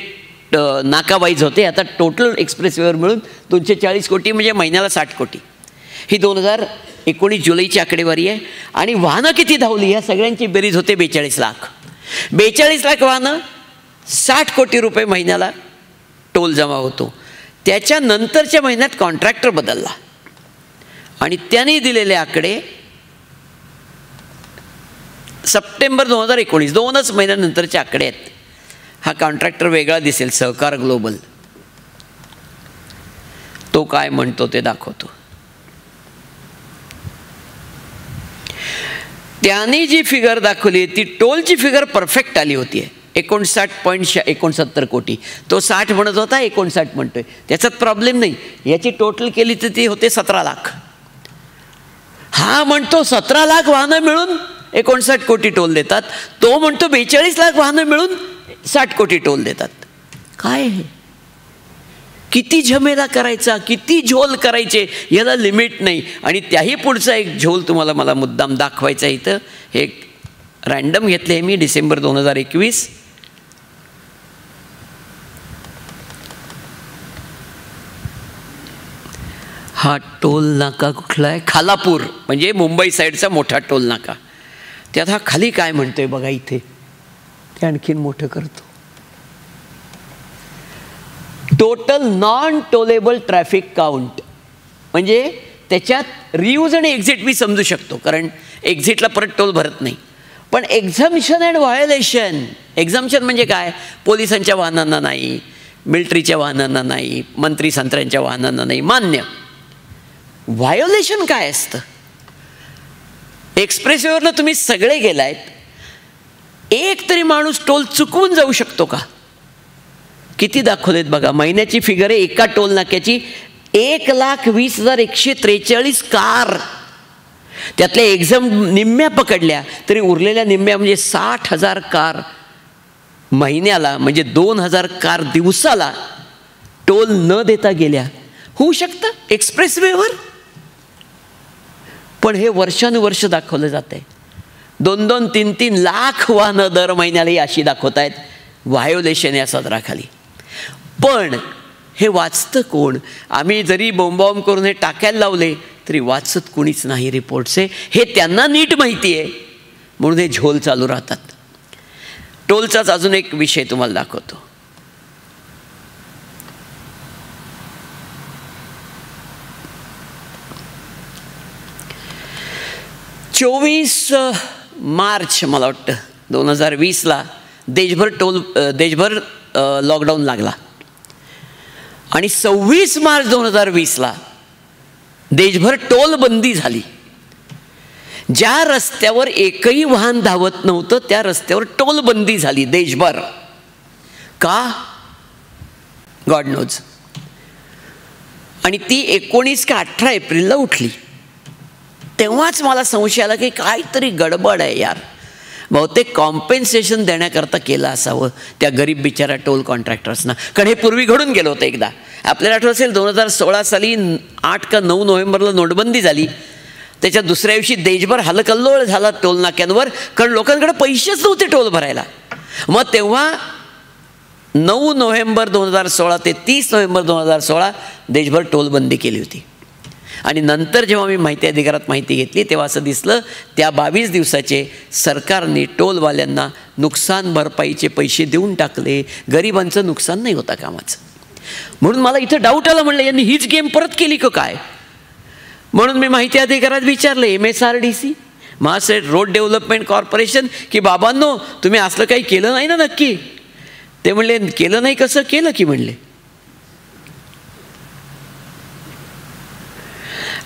नाकावाईज होते, आता टोटल एक्सप्रेसवेवर मिळून 240 कोटी म्हणजे महिन्याला 60 कोटी. ही 2019 जुलैची आकडेवारी आहे. आणि वाहनं किती धावली ह्या सगळ्यांची बेरीज होते 42 लाख. 42 लाख वाहनं, 60 कोटी रुपये महिन्याला टोल जमा होतो. त्याच्यानंतरच्या महिन्यात कॉन्ट्रॅक्टर बदलला आणि त्याने दिलेले आकडे सप्टेंबर 2019 2च महिन्यानंतरचे आकडे आहेत. हा कॉन्ट्रॅक्टर वेगळा दिसेल, सहकार ग्लोबल. तो काय म्हणतो ते दाखवतो. त्याने जी फिगर दाखवली ती टोलची फिगर परफेक्ट आली होती. 59.69 कोटी. तो 60 म्हणत होता, 59 म्हणतोय. त्याच्यात प्रॉब्लेम नाही. याची टोटल केली तर ती होते 17 लाख. हा म्हणतो 17 लाख वाहनं मिळून 59 कोटी टोल देतात. तो म्हणतो 42 लाख वाहनं मिळून 60 कोटी टोल देतात. काय हे? किती झमेला करायचा, किती झोल करायचे याला लिमिट नाही. आणि त्याही पुढचा एक झोल तुम्हाला मला मुद्दाम दाखवायचा आहे. इथं हे रँडम घेतले मी डिसेंबर 2021. हा टोल नाका कुठला आहे? खालापूर म्हणजे मुंबई साईडचा मोठा टोल नाका. त्यात हा खाली काय म्हणतोय बघा इथे. ते आणखीन मोठं करतो. टोटल नॉन टोलेबल ट्रॅफिक काउंट म्हणजे त्याच्यात रियूज आणि एक्झिट मी समजू शकतो कारण एक्झिटला परत टोल भरत नाही. पण एक्झम्पशन अँड व्हायोलेशन. एक्झम्पशन म्हणजे काय? पोलिसांच्या वाहनांना नाही, मिलिटरीच्या वाहनांना नाही, मंत्री संत्र्यांच्या वाहनांना नाही, मान्य. व्हायोलेशन काय असतं? एक्सप्रेसवेवरनं तुम्ही सगळे गेलायत, एक तरी माणूस टोल चुकवून जाऊ शकतो का? किती दाखवलेत बघा. महिन्याची फिगर आहे एका टोल नाक्याची 1,20,143 कार. त्यातल्या एक्झाम निम्म्या पकडल्या तरी उरलेल्या निम्म्या म्हणजे 60,000 कार महिन्याला म्हणजे 2,000 कार दिवसाला टोल न देता गेल्या. होऊ शकतं एक्सप्रेसवेवर. पण हे वर्षानुवर्ष दाखवलं जात आहे. 2-2, 3-3 लाख वाहनं दर महिन्याला अशी दाखवत आहेत व्हायोलेशन या सदराखाली. पण हे वाचतं कोण? आम्ही जरी बॉम्ब करून हे टाकायला लावले तरी वाचत कोणीच नाही रिपोर्ट्सचे. हे त्यांना नीट माहिती आहे म्हणून हे झोल चालू राहतात. टोलचाच अजून एक विषय तुम्हाला दाखवतो. मार्च मला वाटतं 2020ला देशभर लॉकडाऊन लागला आणि 26 मार्च 2020ला देशभर टोल बंदी झाली. ज्या रस्त्यावर एकही वाहन धावत नव्हतं त्या रस्त्यावर टोलबंदी झाली देशभर. का? God knows. आणि ती 19 का 18 एप्रिलला उठली. तेव्हाच मला संशय आला की काहीतरी गडबड आहे यार. बहुतेक कॉम्पेन्सेशन देण्याकरता केलं असावं त्या गरीब बिचारा टोल कॉन्ट्रॅक्टर्सना. कारण हे पूर्वी घडून गेलं होतं एकदा. आपल्याला आठवत असेल 2016 साली 8 का 9 नोव्हेंबरला नोटबंदी झाली. त्याच्या दुसऱ्या दिवशी देशभर हलकल्लोळ झाला टोल नाक्यांवर, कारण लोकांकडे पैसेच नव्हते टोल भरायला. मग तेव्हा 9 नोव्हेंबर 2016 ते 30 नोव्हेंबर 2016 देशभर टोलबंदी केली होती. आणि नंतर जेव्हा मी माहिती अधिकारात माहिती घेतली तेव्हा असं दिसलं त्या 22 दिवसाचे सरकारने टोलवाल्यांना नुकसान भरपाईचे पैसे देऊन टाकले. गरिबांचं नुकसान नाही होता कामाचं. म्हणून मला इथं डाऊट आला, म्हणलं यांनी हीच गेम परत केली का काय. म्हणून मी माहिती अधिकारात विचारलं MSRDC, Maharashtra road development corporation, की बाबांनो तुम्ही असलं काही केलं नाही ना नक्की. ते म्हणले केलं नाही. कसं केलं की म्हणले.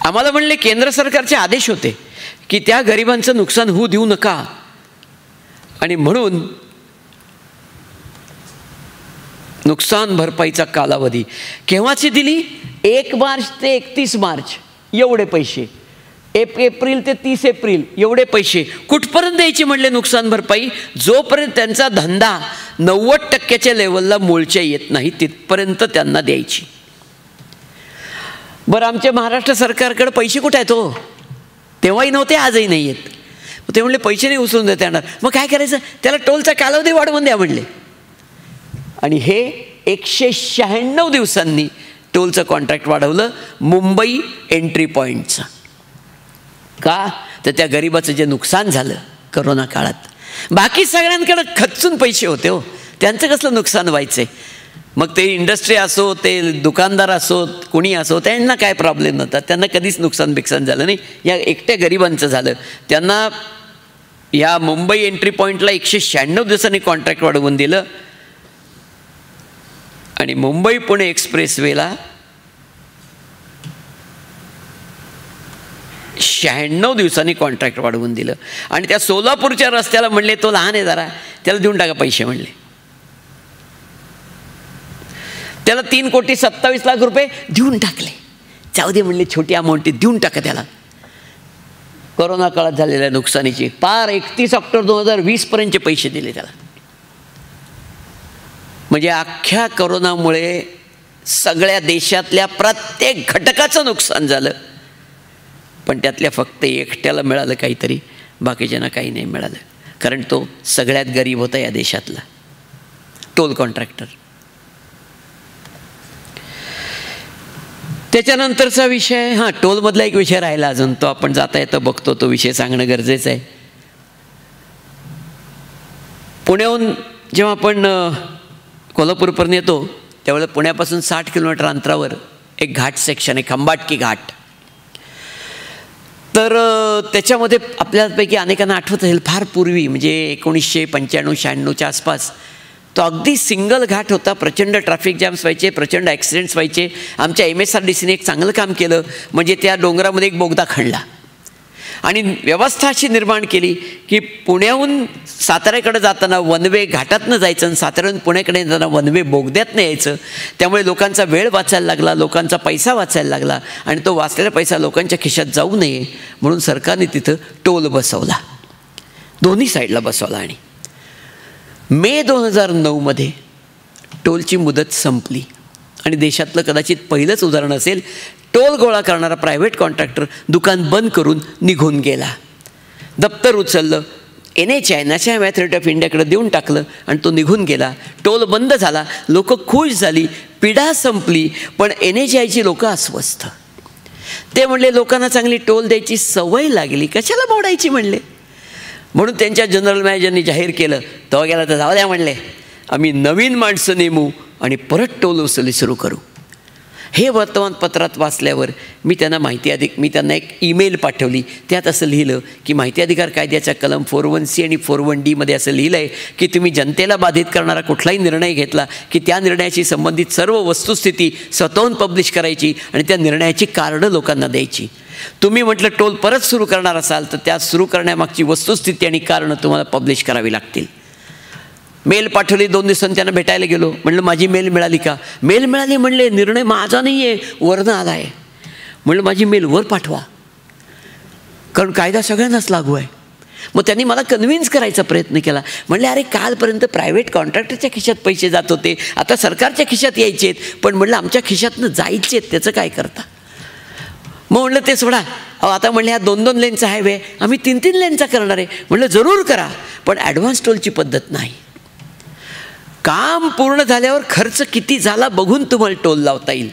आम्हाला म्हणले केंद्र सरकारचे आदेश होते की त्या गरिबांचं नुकसान होऊ देऊ नका, आणि म्हणून नुकसान भरपाईचा कालावधी केव्हाची दिली, 1 मार्च ते 31 मार्च एवढे पैसे, एप्रिल ते 30 एप्रिल एवढे पैसे. कुठपर्यंत द्यायचे म्हणले नुकसान भरपाई, जोपर्यंत त्यांचा धंदा 90% लेवलला मोलच्या येत नाही तिथपर्यंत त्यांना द्यायची. बरं, आमच्या महाराष्ट्र सरकारकडे पैसे कुठे आहेत हो, तेव्हाही नव्हते आजही नाही आहेत. ते म्हणले पैसे नाही उचलून देता येणार. मग काय करायचं, त्याला टोलचा कालावधी वाढवून द्या म्हणले. आणि हे 196 दिवसांनी टोलचं कॉन्ट्रॅक्ट वाढवलं मुंबई एंट्री पॉईंटचं. का तर त्या गरिबाचं जे नुकसान झालं करोना काळात, बाकी सगळ्यांकडे खचून पैसे होते हो, त्यांचं कसलं नुकसान व्हायचं. मग ते इंडस्ट्री असो, ते दुकानदार असोत, कोणी असो, त्यांना काय प्रॉब्लेम नव्हता, त्यांना कधीच नुकसान बिकसान झालं नाही. या एकट्या गरिबांचं झालं. त्यांना या मुंबई एंट्री पॉईंटला 196 दिवसांनी कॉन्ट्रॅक्ट वाढवून दिलं, आणि मुंबई पुणे एक्सप्रेसवेला 96 दिवसांनी कॉन्ट्रॅक्ट वाढवून दिलं. आणि त्या सोलापूरच्या रस्त्याला म्हणले तो लहान आहे जरा, त्याला देऊन टाका पैसे म्हणले. त्याला 3,27,00,000 रुपये देऊन टाकले. जाऊ दे म्हणले, छोटी अमाऊंट देऊन टाका त्याला. कोरोना काळात झालेल्या नुकसानीची पार 31 ऑक्टोबर 2020 पर्यंतचे पैसे दिले त्याला. म्हणजे अख्ख्या कोरोनामुळे सगळ्या देशातल्या प्रत्येक घटकाचं नुकसान झालं, पण त्यातल्या फक्त एकट्याला मिळालं काहीतरी, बाकीच्यांना काही नाही मिळालं. कारण तो सगळ्यात गरीब होता या देशातला, टोल कॉन्ट्रॅक्टर. त्याच्यानंतरचा विषय, हां टोलमधला एक विषय राहिला अजून, तो आपण जाता येतं बघतो, तो विषय सांगणं गरजेचं आहे. पुण्याहून जेव्हा आपण कोल्हापूरपर्यंत येतो त्यावेळेला पुण्यापासून 60 किलोमीटर अंतरावर एक घाट सेक्शन आहे, खंबाटकी घाट. तर त्याच्यामध्ये आपल्यापैकी अनेकांना आठवत असेल, फार पूर्वी म्हणजे 1995-96च्या आसपास तो अगदी सिंगल घाट होता. प्रचंड ट्रॅफिक जॅम्स व्हायचे, प्रचंड ॲक्सिडेंट्स व्हायचे. आमच्या MSRDCने एक चांगलं काम केलं, म्हणजे त्या डोंगरामध्ये एक बोगदा खणला आणि व्यवस्था अशी निर्माण केली की पुण्याहून साताऱ्याकडे जाताना वन वे घाटातनं जायचं आणि साताऱ्याहून पुण्याकडे जाताना वन वे बोगद्यातनं यायचं. त्यामुळे लोकांचा वेळ वाचायला लागला, लोकांचा पैसा वाचायला लागला, आणि तो वाचलेला पैसा लोकांच्या खिशात जाऊ नये म्हणून सरकारने तिथं टोल बसवला, दोन्ही साईडला बसवला. आणि मे 2009मध्ये टोलची मुदत संपली आणि देशातलं कदाचित पहिलंच उदाहरण असेल, टोल गोळा करणारा प्रायव्हेट कॉन्ट्रॅक्टर दुकान बंद करून निघून गेला. दप्तर उचललं, NHI नॅशनल हायवे ऑफ इंडियाकडे देऊन टाकलं आणि तो निघून गेला. टोल बंद झाला, लोक खुश झाली, पिढा संपली. पण NHIची लोक अस्वस्थ. ते म्हणले लोकांना चांगली टोल द्यायची सवय लागली, कशाला मोडायची म्हणले. म्हणून त्यांच्या जनरल मॅनेजरनी जाहीर केलं, तेव्हा गेला तर जाऊ द्या म्हणले, आम्ही नवीन माणसं नेमू आणि परत टोल वसुली सुरू करू. हे वर्तमानपत्रात वाचल्यावर मी त्यांना एक ईमेल पाठवली. त्यात असं लिहिलं की माहिती अधिकार कायद्याच्या कलम 4(1)C आणि 4(1)D मध्ये असं लिहिलं आहे की तुम्ही जनतेला बाधित करणारा कुठलाही निर्णय घेतला की त्या निर्णयाशी संबंधित सर्व वस्तुस्थिती स्वतःहून पब्लिश करायची आणि त्या निर्णयाची कारणं लोकांना द्यायची. तुम्ही म्हटलं टोल परत सुरू करणार असाल तर त्या सुरू करण्यामागची वस्तुस्थिती आणि कारणं तुम्हाला पब्लिश करावी लागतील. मेल पाठवली. 2 दिवसांनी त्यांना भेटायला गेलो. म्हणलं माझी मेल मिळाली का? मेल मिळाली. म्हणले निर्णय माझा नाही आहे, वरनं आला आहे. म्हणलं माझी मेल वर पाठवा, कारण कायदा सगळ्यांनाच लागू आहे. मग त्यांनी मला कन्व्हिन्स करायचा प्रयत्न केला. म्हणले अरे कालपर्यंत प्रायव्हेट कॉन्ट्रॅक्टरच्या खिशात पैसे जात होते, आता सरकारच्या खिशात यायचे आहेत. पण म्हणलं आमच्या खिशातनं जायचे आहेत, त्याचं काय करता? मग म्हणलं ते सोडा. आता म्हणले ह्या 2-2 लेनचा हायवे आम्ही 3-3 लेनचा करणार आहे. म्हणलं जरूर करा, पण ॲडव्हान्स टोलची पद्धत नाही. काम पूर्ण झाल्यावर खर्च किती झाला बघून तुम्हाला टोल लावता येईल.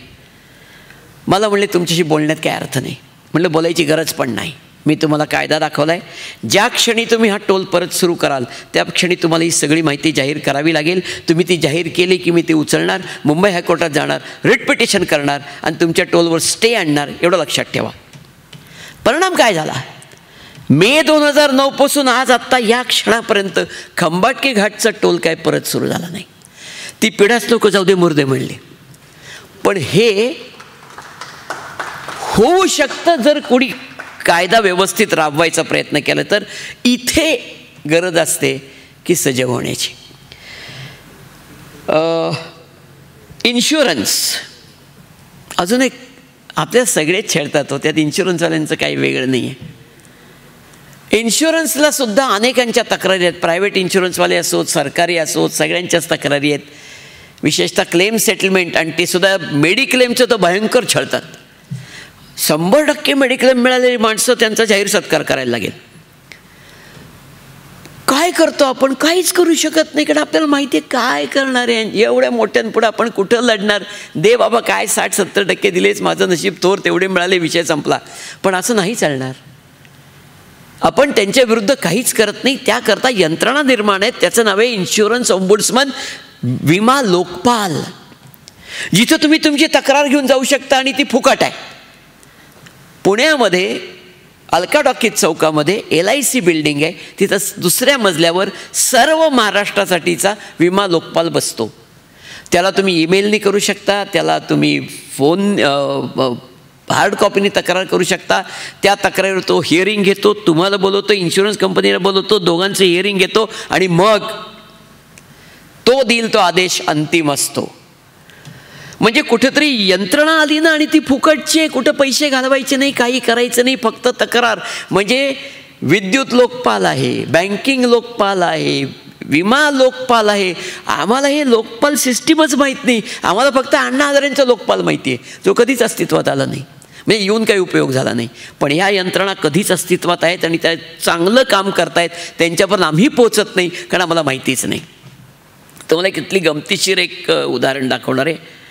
मला म्हणले तुमच्याशी बोलण्यात काय अर्थ नाही. म्हणलं बोलायची गरज पण नाही. मी तुम्हाला कायदा दाखवला आहे. ज्या क्षणी तुम्ही हा टोल परत सुरू कराल त्या क्षणी तुम्हाला ही सगळी माहिती जाहीर करावी लागेल. तुम्ही ती जाहीर केली की मी ती उचलणार, मुंबई हायकोर्टात जाणार, रिट पिटिशन करणार आणि तुमच्या टोलवर स्टे आणणार. एवढं लक्षात ठेवा. परिणाम काय झाला? मे 2009 पासून आज आत्ता या क्षणापर्यंत खंबाटकी घाटचा टोल काय परत सुरू झाला नाही. ती पिढाच नको जाऊ दे मुर्दे म्हणले. पण हे होऊ शकतं जर कोणी कायदा व्यवस्थित राबवायचा प्रयत्न केला तर. इथे गरज असते की सजग होण्याची. इन्शुरन्स अजून एक आपल्या सगळेच छेडतात हो, त्यात इन्शुरन्सवाल्यांचं काही वेगळं नाही आहे. इन्शुरन्सला सुद्धा अनेकांच्या तक्रारी आहेत. प्रायव्हेट इन्शुरन्सवाले असोत, सरकारी असोत, सगळ्यांच्याच तक्रारी आहेत. विशेषतः क्लेम सेटलमेंट, आणि ते सुद्धा मेडिक्लेमचं तर भयंकर छळतात. 100% मेडिक्लेम मिळालेली माणसं त्यांचा जाहीर सत्कार करायला लागेल. काय करतो आपण? काहीच करू शकत नाही, कारण आपल्याला माहिती आहे काय करणार आहे. एवढ्या मोठ्यांपुढे आपण कुठं लढणार? दे बाबा काय 60-70% दिलेच, माझं नशीब थोर, तेवढे मिळाले, विषय संपला. पण असं नाही चालणार. आपण त्यांच्या विरुद्ध काहीच करत नाही. त्याकरता यंत्रणा निर्माण आहेत. त्याचं नाव आहे इन्शुरन्स ओम्बुड्समन, विमा लोकपाल, जिथं तुम्ही तुमची तक्रार घेऊन जाऊ शकता आणि ती फुकट आहे. पुण्यामध्ये अलका टॉकीज चौकामध्ये LIC बिल्डिंग आहे. तिथं 2ऱ्या मजल्यावर सर्व महाराष्ट्रासाठीचा विमा लोकपाल बसतो. त्याला तुम्ही ईमेलनी करू शकता, त्याला तुम्ही फोन हार्ड कॉपीने तक्रार करू शकता. त्या तक्रारीवर तो हिअरिंग घेतो, तुम्हाला बोलवतो, इन्शुरन्स कंपनीला बोलवतो, दोघांचं हिअरिंग घेतो आणि मग तो देईल तो आदेश अंतिम असतो. म्हणजे कुठेतरी यंत्रणा आली ना आणि ती फुकटची आहे. कुठं पैसे घालवायचे नाही, काही करायचं नाही, फक्त तक्रार. म्हणजे विद्युत लोकपाल आहे, बँकिंग लोकपाल आहे, विमा लोकपाल आहे. आम्हाला हे लोकपाल सिस्टीमच माहीत नाही. आम्हाला फक्त अण्णा हजारेंचा लोकपाल माहिती आहे, जो कधीच अस्तित्वात आला नाही. म्हणजे येऊन काही उपयोग झाला नाही. पण ह्या यंत्रणा कधीच अस्तित्वात आहेत आणि त्या चांगलं काम करतायत. त्यांच्यापर्यंत आम्ही पोचत नाही कारण आम्हाला माहितीच नाही. तर मला कितली गमतीशीर एक उदाहरण दाखवणार आहे.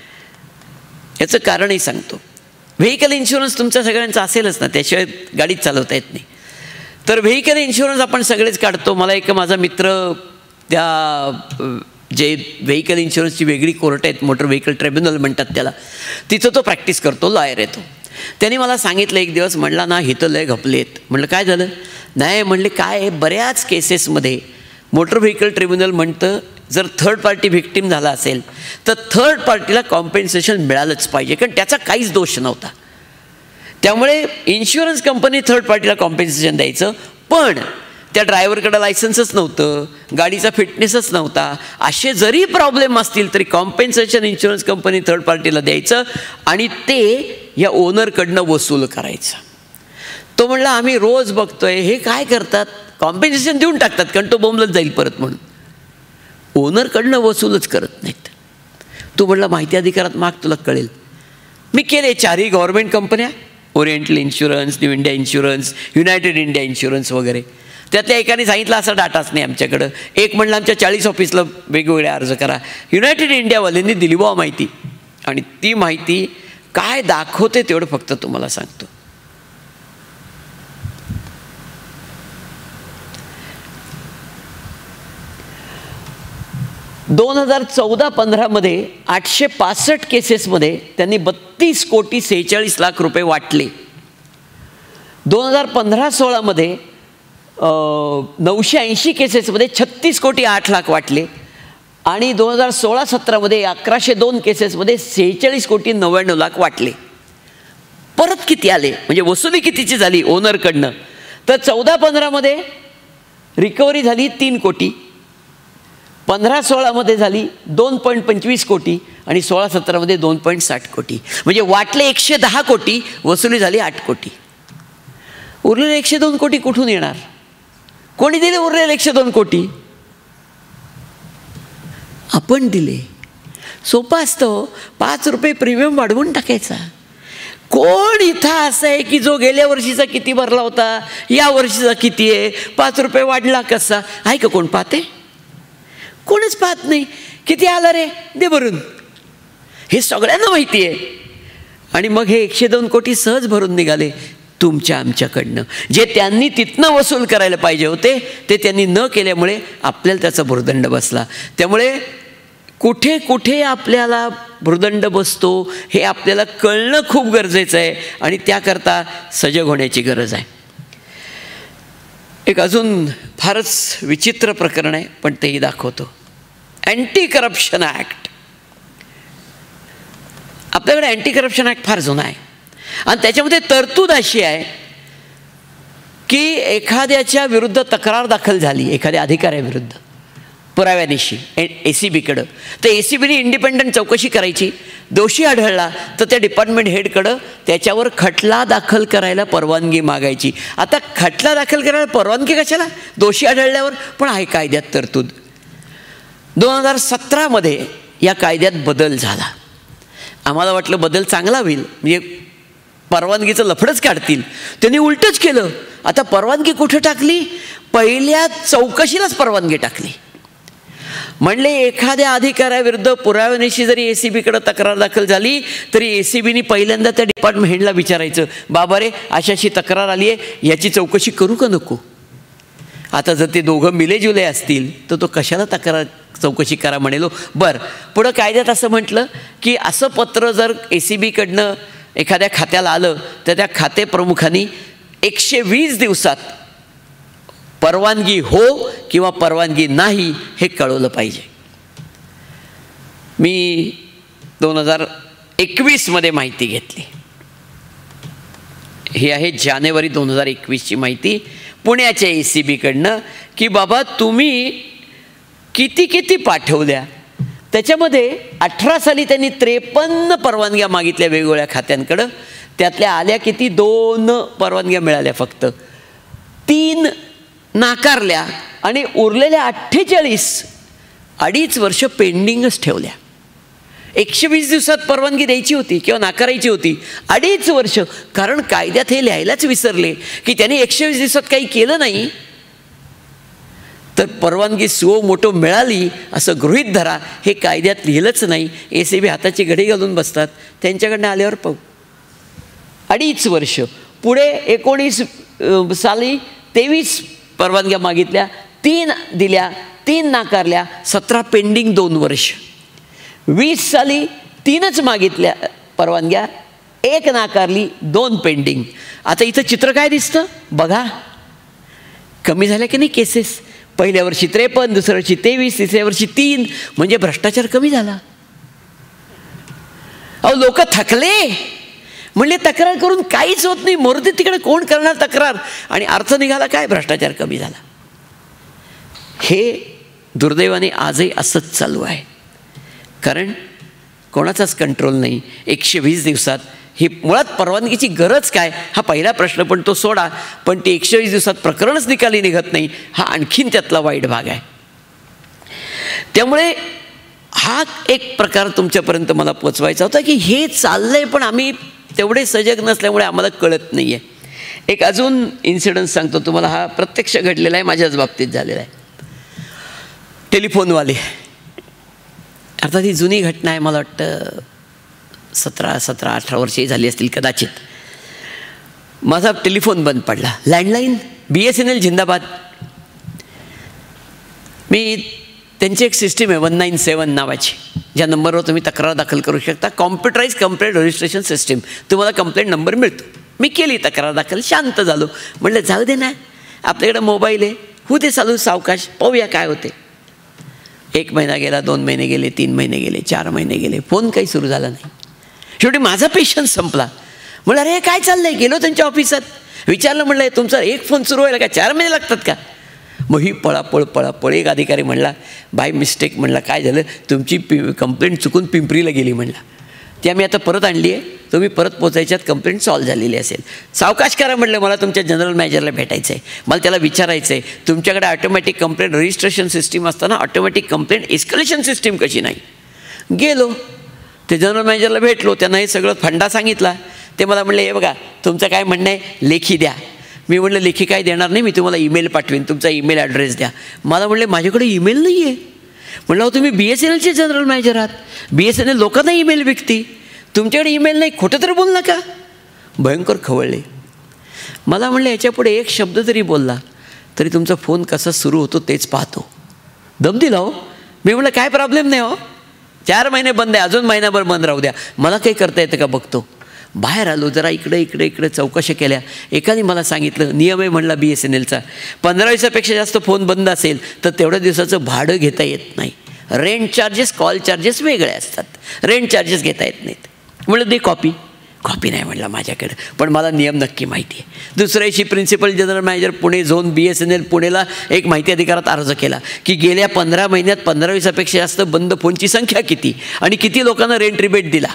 याचं कारणही सांगतो. व्हेकल इन्शुरन्स तुमच्या सगळ्यांचा असेलच ना, त्याशिवाय गाडीच चालवता येत नाही. तर व्हेकल इन्शुरन्स आपण सगळेच काढतो. मला एक माझा मित्र, त्या जे व्हेकल इन्शुरन्सची वेगळी कोर्ट आहेत, मोटर व्हेकल ट्रिब्युनल म्हणतात त्याला, तिथं तो प्रॅक्टिस करतो, लॉयर येतो. त्यांनी मला सांगितलं एक दिवस, म्हणला ना हे तर लय घपलेत. म्हणलं काय झालं? नाही म्हणले काय आहे, बऱ्याच केसेसमध्ये मोटर व्हेकल ट्रिब्युनल म्हणतं जर थर्ड पार्टी व्हिक्टीम झाला असेल तर थर्ड पार्टीला कॉम्पेन्सेशन मिळालंच पाहिजे, कारण त्याचा काहीच दोष नव्हता. त्यामुळे इन्शुरन्स कंपनी थर्ड पार्टीला कॉम्पेन्सेशन द्यायचं. पण त्या ड्रायव्हरकडं लायसन्सच नव्हतं, गाडीचा फिटनेसच नव्हता, असे जरी प्रॉब्लेम असतील तरी कॉम्पेन्सेशन इन्शुरन्स कंपनी थर्ड पार्टीला द्यायचं आणि ते या ओनरकडनं वसूल करायचं. तो म्हणला आम्ही रोज बघतोय हे काय करतात, कॉम्पेन्सेशन देऊन टाकतात कारण तो बोंबलत जाईल परत म्हणून, ओनरकडनं वसूलच करत नाहीत. तू म्हणला माहिती अधिकारात माग, तुला कळेल. मी केले 4ही गव्हर्नमेंट कंपन्या, oriental insurance, new India insurance, United India insurance वगैरे. त्यातल्या एकाने सांगितलं असा डाटाच नाही आमच्याकडं. एक म्हणलं आमच्या 40 ऑफिसला वेगवेगळे अर्ज करा. युनायटेड इंडियावाल्यांनी दिली बुवा माहिती, आणि ती माहिती काय दाखवते तेवढं फक्त तुम्हाला सांगतो. 2014-15 865 केसेसमध्ये त्यांनी 32,46,00,000 रुपये वाटले. 2015-16 980 केसेसमध्ये 36,08,00,000 वाटले. आणि 2016-17 1102 केसेसमध्ये 46,99,00,000 वाटले. परत किती आले, म्हणजे वसुली कितीची झाली ओनरकडनं, तर 14-15 रिकव्हरी झाली 3 कोटी, 15-16 झाली 2.25 कोटी आणि 16-17 2.60 कोटी. म्हणजे वाटले 110 कोटी, वसुली झाली 8 कोटी. उरलेले 102 कोटी कुठून येणार? कोणी दिले उरलेले 102 कोटी? आपण दिले. सोपं असतं, 5 रुपये प्रीमियम वाढवून टाकायचा. कोण इथं असं आहे की जो गेल्या वर्षीचा किती भरला होता या वर्षीचा किती आहे, 5 रुपये वाढला कसा आहे का? कोण पाहते? कोणच पाहत नाही. किती आला रे, दे भरून. हे सगळ्यांना माहिती आहे. आणि मग हे 102 कोटी सहज भरून निघाले तुमच्या आमच्याकडनं. जे त्यांनी तिथनं वसूल करायला पाहिजे होते ते त्यांनी न केल्यामुळे आपल्याला त्याचा भुर्दंड बसला. त्यामुळे कुठे कुठे आपल्याला भुर्दंड बसतो हे आपल्याला कळणं खूप गरजेचं आहे आणि त्याकरता सजग होण्याची गरज आहे. एक अजून फारच विचित्र प्रकरण आहे, पण तेही दाखवतो. Anti corruption act. आपल्याकडे अँटी करप्शन ॲक्ट फार जुना आहे आणि त्याच्यामध्ये तरतूद अशी आहे की एखाद्याच्या विरुद्ध तक्रार दाखल झाली एखाद्या अधिकाऱ्याविरुद्ध पुराव्यानिशी ACBकडं, तर ACBने इंडिपेंडंट चौकशी करायची. दोषी आढळला तर त्या डिपार्टमेंट हेडकडं त्याच्यावर खटला दाखल करायला परवानगी मागायची. आता खटला दाखल करायला परवानगी कशाला? दोषी आढळल्यावर. पण आहे कायद्यात तरतूद. 2017 या कायद्यात बदल झाला. आम्हाला वाटलं बदल चांगला होईल, म्हणजे परवानगीचं लफडच काढतील. त्यांनी उलटच केलं. आता परवानगी कुठं टाकली? पहिल्या चौकशीलाच परवानगी टाकली. म्हणले एखाद्या अधिकाऱ्याविरुद्ध पुराव्यानिशी जरी ACBकडे तक्रार दाखल झाली तरी ACBने पहिल्यांदा त्या डिपार्टमेंट हेडला विचारायचं, बाबा रे अशाशी तक्रार आली आहे, याची चौकशी करू का नको? आता जर ते दोघं मिलेजुले असतील तर तो कशाला तक्रार चौकशी करा म्हणेलो. बरं, पुढं कायद्यात असं म्हटलं की असं पत्र जर ACBकडनं एखाद्या खात्याला आलं तर त्या खाते प्रमुखांनी 120 दिवसात परवानगी हो किंवा परवानगी नाही हे कळवलं पाहिजे. मी 2021 माहिती घेतली. ही आहे जानेवारी 2021ची माहिती पुण्याच्या ACBकडनं की बाबा तुम्ही किती किती पाठवल्या. त्याच्यामध्ये 18 साली त्यांनी 53 परवानग्या मागितल्या वेगवेगळ्या खात्यांकडं. त्यातल्या आल्या किती? 2 परवानग्या मिळाल्या फक्त, 3 नाकारल्या आणि उरलेल्या 48 2.5 वर्ष पेंडिंगच ठेवल्या. 120 दिवसात परवानगी द्यायची होती किंवा नाकारायची होती, 2.5 वर्ष. कारण कायद्यात हे लिहायलाच विसरले की त्यांनी 120 दिवसात काही केलं नाही तर परवानगी सुओ मोठो मिळाली असं गृहीत धरा. हे कायद्यात लिहिलंच नाही. ACB हाताची घडी घालून बसतात. त्यांच्याकडनं आल्यावर पाहू. 2.5 वर्ष. पुढे 19 साली 23 परवानग्या मागितल्या, 3 दिल्या, 3 नाकारल्या, 17 पेंडिंग 2 वर्ष. 20 साली 3च मागितल्या परवानग्या, 1 नाकारली, 2 पेंडिंग. आता इथं चित्र काय दिसतं बघा. कमी झाल्या की नाही केसेस? पहिल्या वर्षी 53, दुसऱ्या वर्षी 23, तिसऱ्या वर्षी 3. म्हणजे भ्रष्टाचार कमी झाला. अहो लोक थकले. म्हणले तक्रार करून काहीच होत नाही, मरू दे तिकडे, कोण करणार तक्रार. आणि अर्थ निघाला काय? भ्रष्टाचार कमी झाला. हे दुर्दैवाने आजही असंच चालू आहे. कारण कोणाचाच कंट्रोल नाही. 120 दिवसात ही मुळात परवानगीची गरज काय हा पहिला प्रश्न, पण तो सोडा. पण ते 120 दिवसात प्रकरणच निकाली निघत नाही हा आणखीन त्यातला वाईट भाग आहे. त्यामुळे हा एक प्रकार तुमच्यापर्यंत मला पोचवायचा होता की हे चाललंय पण आम्ही तेवढे सजग नसल्यामुळे आम्हाला कळत नाही आहे. एक अजून इन्सिडन्स सांगतो तुम्हाला. हा प्रत्यक्ष घडलेला आहे, माझ्याच बाबतीत झालेला आहे. टेलिफोनवाले, अर्थात ही जुनी घटना आहे, मला वाटतं 17-18 वर्षे झाली असतील कदाचित. माझा टेलिफोन बंद पडला. लँडलाईन BSNL जिंदाबाद. मी त्यांची एक सिस्टीम आहे 197 नावाची, ज्या नंबरवर तुम्ही तक्रार दाखल करू शकता. Computerise complaint registration system. तुम्हाला कंप्लेंट नंबर मिळतो. मी केली तक्रार दाखल, शांत झालो. म्हटलं जाऊ दे ना, आपल्याकडे मोबाईल आहे, होऊ दे चालू सावकाश, पाहूया काय होते. 1 महिना गेला, 2 महिने गेले, 3 महिने गेले, 4 महिने गेले, फोन काही सुरू झाला नाही. शेवटी माझा पेशन्स संपला. म्हणलं अरे काय चाललंय. गेलो त्यांच्या ऑफिसात, विचारलं, म्हणलं तुमचा एक फोन सुरू व्हायला का 4 महिने लागतात का. मग ही पळापळ. एक अधिकारी म्हणला बाय मिस्टेक, म्हणला काय झालं, तुमची कंप्लेंट चुकून पिंपरीला गेली म्हणला. ती आम्ही आता परत आणली आहे, तुम्ही परत पोचायच्यात कंप्लेंट सॉल्व्ह झालेली असेल. सावकाश करा म्हटलं, मला तुमच्या जनरल मॅनेजरला भेटायचं आहे, मला त्याला विचारायचं आहे तुमच्याकडे ऑटोमॅटिक कंप्लेंट रजिस्ट्रेशन सिस्टीम असताना ऑटोमॅटिक कंप्लेंट एस्केलेशन सिस्टीम कशी नाही. गेलो ते जनरल मॅनेजरला भेटलो, त्यांना हे सगळं फंडा सांगितला. ते मला म्हणले हे बघा तुमचं काय म्हणणं आहे लेखी द्या. मी म्हटलं लेखी काय देणार नाही, मी तुम्हाला ईमेल पाठवेन, तुमचा ईमेल ॲड्रेस द्या. मला म्हणले माझ्याकडे ईमेल नाही आहे. म्हणलं तुम्ही BSNLचे जनरल मॅनेजर आहात, BSNL लोकांना ईमेल विकती, तुमच्याकडे ईमेल नाही, खोटं तरी बोल नका. भयंकर खवळले. मला म्हणलं याच्यापुढे एक शब्द जरी बोलला तरी तुमचा फोन कसा सुरू होतो तेच पाहतो. दम दिला हो. मी म्हटलं काय प्रॉब्लेम नाही हो, 4 महिने बंद आहे, अजून महिनाभर बंद राहू द्या, मला काही करता येतं का बघतो. बाहेर आलो, जरा इकडे चौकशा केल्या. एकाने मला सांगितलं नियम आहे म्हणला BSNLचा, 15 दिवसापेक्षा जास्त फोन बंद असेल तर तेवढ्या दिवसाचं भाडं घेता येत नाही. रेंट चार्जेस, कॉल चार्जेस वेगळे असतात, रेंट चार्जेस घेता येत नाहीत. म्हणलं दे कॉपी नाही म्हणला माझ्याकडे, पण मला नियम नक्की माहिती आहे. दुसऱ्या दिवशी principal general manager Pune zone BSNL पुणेला एक माहिती अधिकारात अर्ज केला की गेल्या 15 महिन्यात 15 दिवसापेक्षा जास्त बंद फोनची संख्या किती आणि किती लोकांना रेंट रिबेट दिला.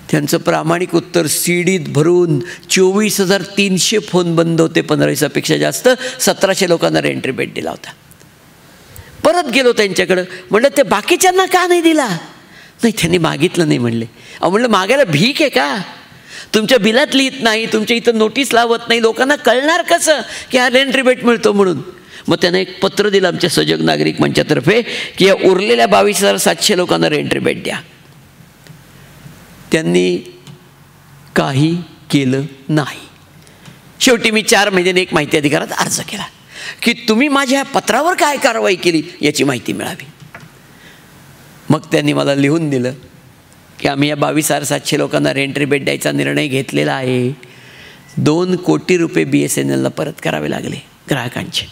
त्यांचं प्रामाणिक उत्तर सीडीत भरून 24,300 फोन बंद होते 15 दिवसापेक्षा जास्त, 1700 लोकांना रेंट रिबेट दिला होता. परत गेलो त्यांच्याकडं, म्हणलं ते बाकीच्यांना का नाही दिला. नाही त्यांनी मागितलं नाही म्हणले. म्हणलं मागायला भीक आहे का, तुमच्या बिलात लिहित नाही, तुमच्या इथं नोटीस लावत नाही, लोकांना कळणार कसं की हा रेंट रिबेट मिळतो म्हणून. मग त्यानं एक पत्र दिलं आमच्या सजग नागरिक मंचातर्फे की या उरलेल्या 22,700 लोकांना रेंट रिबेट द्या. त्यांनी काही केलं नाही. शेवटी मी 4 महिन्याने एक माहिती अधिकारात अर्ज केला की तुम्ही माझ्या पत्रावर काय कारवाई केली याची माहिती मिळावी. मग त्यांनी मला लिहून दिलं की आम्ही या 22,700 लोकांना रेंट रिबेट द्यायचा निर्णय घेतलेला आहे. 2 कोटी रुपये BSNLला परत करावे लागले ग्राहकांचे.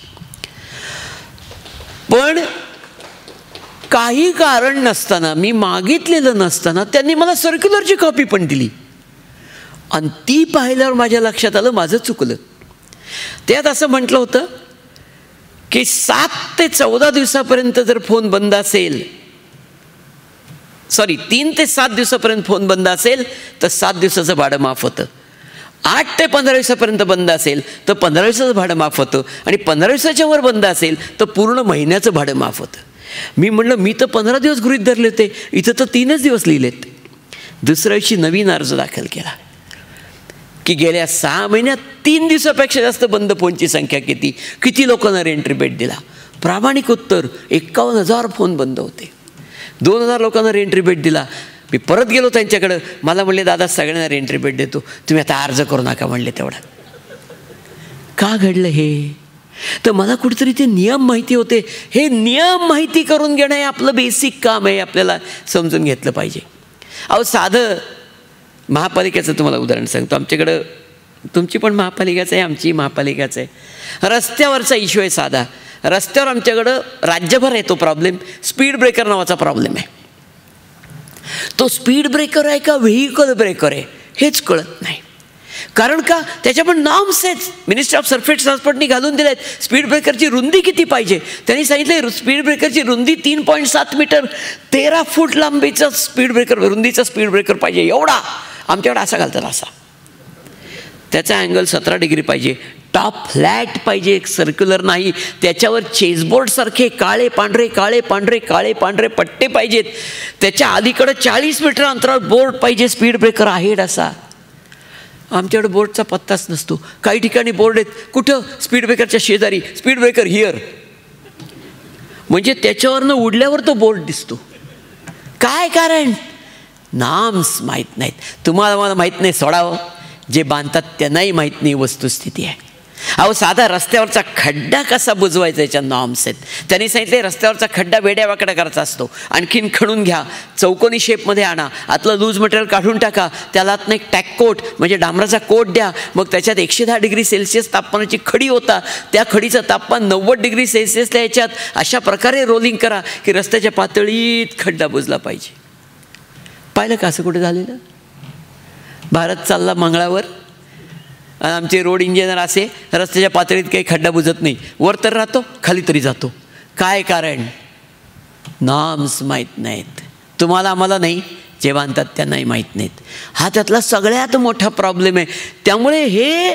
पण काही कारण नसताना, मी मागितलेलं नसताना त्यांनी मला सर्क्युलरची कॉपी पण दिली. आणि ती पाहिल्यावर माझ्या लक्षात आलं माझं चुकलं. त्यात असं म्हटलं होतं की 7 ते 14 दिवसापर्यंत जर फोन बंद असेल, 3 ते 7 दिवसापर्यंत फोन बंद असेल तर 7 दिवसाचं भाडं माफ होतं. 8 ते 15 दिवसापर्यंत बंद असेल तर 15 दिवसाचं भाडं माफ होतं. आणि 15 दिवसाच्या वर बंद असेल तर पूर्ण महिन्याचं भाडं माफ होतं. मी म्हणलं मी तर 15 दिवस गृहीत धरले होते, इथं तर 3च दिवस लिहिलेत. दुसऱ्या दिवशी नवीन अर्ज दाखल केला की गेल्या 6 महिन्यात 3 दिवसापेक्षा जास्त बंद फोनची संख्या किती लोकांना रेंट रिबेट दिला. प्रामाणिक उत्तर 51,000 फोन बंद होते. 2,000 लोकांना रेंट रिबेट दिला. मी परत गेलो त्यांच्याकडं, मला म्हणले दादा सगळ्यांना रेंट रिबेट देतो, तुम्ही आता अर्ज करू नका म्हणले. तेवढं का घडलं हे, तर मला कुठेतरी ते नियम माहिती होते. हे नियम माहिती करून घेणं हे आपलं बेसिक काम आहे, आपल्याला समजून घेतलं पाहिजे. अहो साधं महापालिकेचं तुम्हाला उदाहरण सांगतो. आमच्याकडं, तुमची पण महापालिकाच आहे, आमची महापालिकाच आहे. रस्त्यावरचा इश्यू आहे साधा. रस्त्यावर आमच्याकडं राज्यभर आहे तो प्रॉब्लेम, स्पीड ब्रेकर नावाचा प्रॉब्लेम आहे. तो स्पीड ब्रेकर आहे का व्हेइकल ब्रेकर आहे हेच कळत नाही. कारण का, त्याच्या पण नॉर्म्स आहेत. मिनिस्ट्री ऑफ सरफेस ट्रान्सपोर्टनी घालून दिले आहेत. स्पीड ब्रेकरची रुंदी किती पाहिजे, त्यांनी सांगितलं स्पीड ब्रेकरची रुंदी 3.7 मीटर, 13 फूट लांबीचा स्पीड ब्रेकर, रुंदीचा स्पीड ब्रेकर पाहिजे. एवढा आमच्याकडे असा घालतात असा. त्याचा अँगल 17 डिग्री पाहिजे. टॉप फ्लॅट पाहिजे, एक सर्क्युलर नाही. त्याच्यावर चेसबोर्डसारखे काळे पांढरे पट्टे पाहिजेत. त्याच्या अलीकडं 40 मीटर अंतरावर बोर्ड पाहिजे, स्पीड ब्रेकर आहे असा. आमच्याकडे बोर्डचा पत्ताच नसतो. काही ठिकाणी बोर्ड आहेत, कुठं स्पीड ब्रेकरच्या शेजारी, स्पीड ब्रेकर हिअर, म्हणजे त्याच्यावरनं उडल्यावर तो बोर्ड दिसतो. काय कारण, नाम्स माहीत नाहीत. तुम्हाला मला माहीत नाही, सोडावं. जे बांधतात त्यांनाही माहीत नाही वस्तुस्थिती आहे. अहो साधा रस्त्यावरचा खड्डा कसा बुजवायचा याच्या नॉर्म्स आहेत. त्यांनी सांगितले रस्त्यावरचा खड्डा वेड्यावाकडा करायचा असतो, आणखीन खणून घ्या, चौकोनी शेपमध्ये आणा, आतलं लूज मटेरियल काढून टाका, त्याला आतनं एक टॅक कोट म्हणजे डांबराचा कोट द्या, मग त्याच्यात 110 डिग्री सेल्सिअस तापमानाची खडी होता, त्या खडीचं तापमान 90 डिग्री सेल्सिअसला याच्यात अशा प्रकारे रोलिंग करा की रस्त्याच्या पातळीत खड्डा बुजला पाहिजे. पाहिलं का असं कुठे झालेलं? भारत चालला मंगळावर, आमचे रोड इंजिनियर असे रस्त्याच्या पातळीत काही खड्डा बुजत नाही, वर तर राहतो खाली तरी जातो. काय कारण? नॉर्म्स माहीत नाहीत. तुम्हाला आम्हाला नाही, जे बांधतात त्यांनाही माहीत नाहीत. हा त्यातला सगळ्यात मोठा प्रॉब्लेम आहे. त्यामुळे हे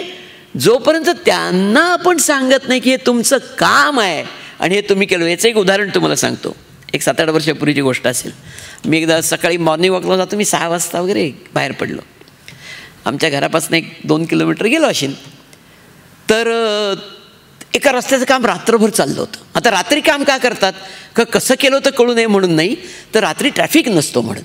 जोपर्यंत त्यांना आपण सांगत नाही की हे तुमचं काम आहे आणि हे तुम्ही केलं. याचं एक उदाहरण तुम्हाला सांगतो. एक 7-8 वर्षापूर्वीची गोष्ट असेल. मी एकदा सकाळी मॉर्निंग वॉकला जातो, मी 6 वाजता वगैरे बाहेर पडलो. आमच्या घरापासून 1-2 किलोमीटर गेलो असेल, तर एका रस्त्याचं काम रात्रभर चाललं होतं. आता रात्री काम का करतात? का कसं केलं होतं कळू नये म्हणून नाही, तर रात्री ट्रॅफिक नसतो म्हणून.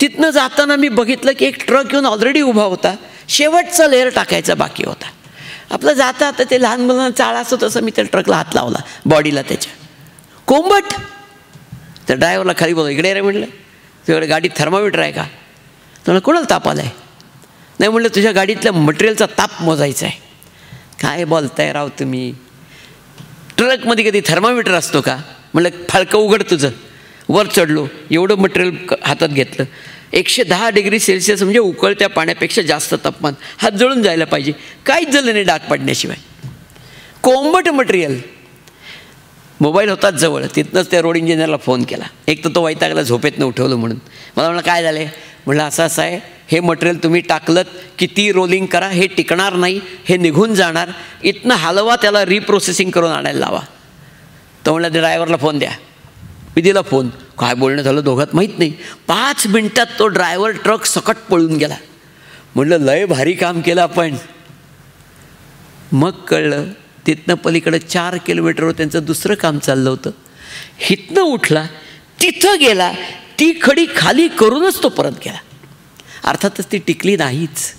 तिथनं जाताना मी बघितलं की एक ट्रक येऊन ऑलरेडी उभा होता, शेवटचा लेअर टाकायचा बाकी होता. आपलं जाता आता ते लहान मुलांना चाळ असतो तसं मी त्या ट्रकला हात लावला, बॉडीला त्याच्या. कोंबट. त्या ड्रायव्हरला खाली बोलतो, इकडे रे म्हटलं, तुझ्याकडे गाडीत थर्मामीटर आहे का? तुम्हाला कोणाला ताप आला आहे? नाही म्हटलं, तुझ्या गाडीतल्या मटेरियलचा ताप मोजायचा आहे. काय बोलताय राव तुम्ही? ट्रकमध्ये कधी थर्मामीटर असतो का? म्हटलं फाळकं उघड तुझं. वर चढलो, एवढं मटेरियल हातात घेतलं. 110 डिग्री सेल्सिअस म्हणजे उकळत्या पाण्यापेक्षा जास्त तापमान, हात जळून जायला पाहिजे, काहीच झालं नाही डाग पडण्याशिवाय. कोंबट मटेरियल. मोबाईल होताच जवळ, तिथनंच त्या रोड इंजिनियरला फोन केला. एक तर तो वैतागला झोपेतनं उठवलं म्हणून. मला म्हणलं काय झालं? म्हटलं असं असं आहे, हे मटेरियल तुम्ही टाकलं की ती रोलिंग करा, हे टिकणार नाही, हे निघून जाणार, इथनं हलवा, त्याला रिप्रोसेसिंग करून आणायला लावा. तो म्हणला ते ड्रायव्हरला फोन द्या. मी दिला फोन. काय बोलणं झालं दोघात माहीत नाही. 5 मिनटात तो ड्रायव्हर ट्रक सकट पळून गेला. म्हटलं लय भारी काम केलं आपण. मग कळलं तिथनं पलीकडे 4 किलोमीटरवर त्यांचं दुसरं काम चाललं होतं. हिथनं उठला, तिथं गेला, ती खडी खाली करूनच तो परत गेला. अर्थातच ती टिकली नाहीच.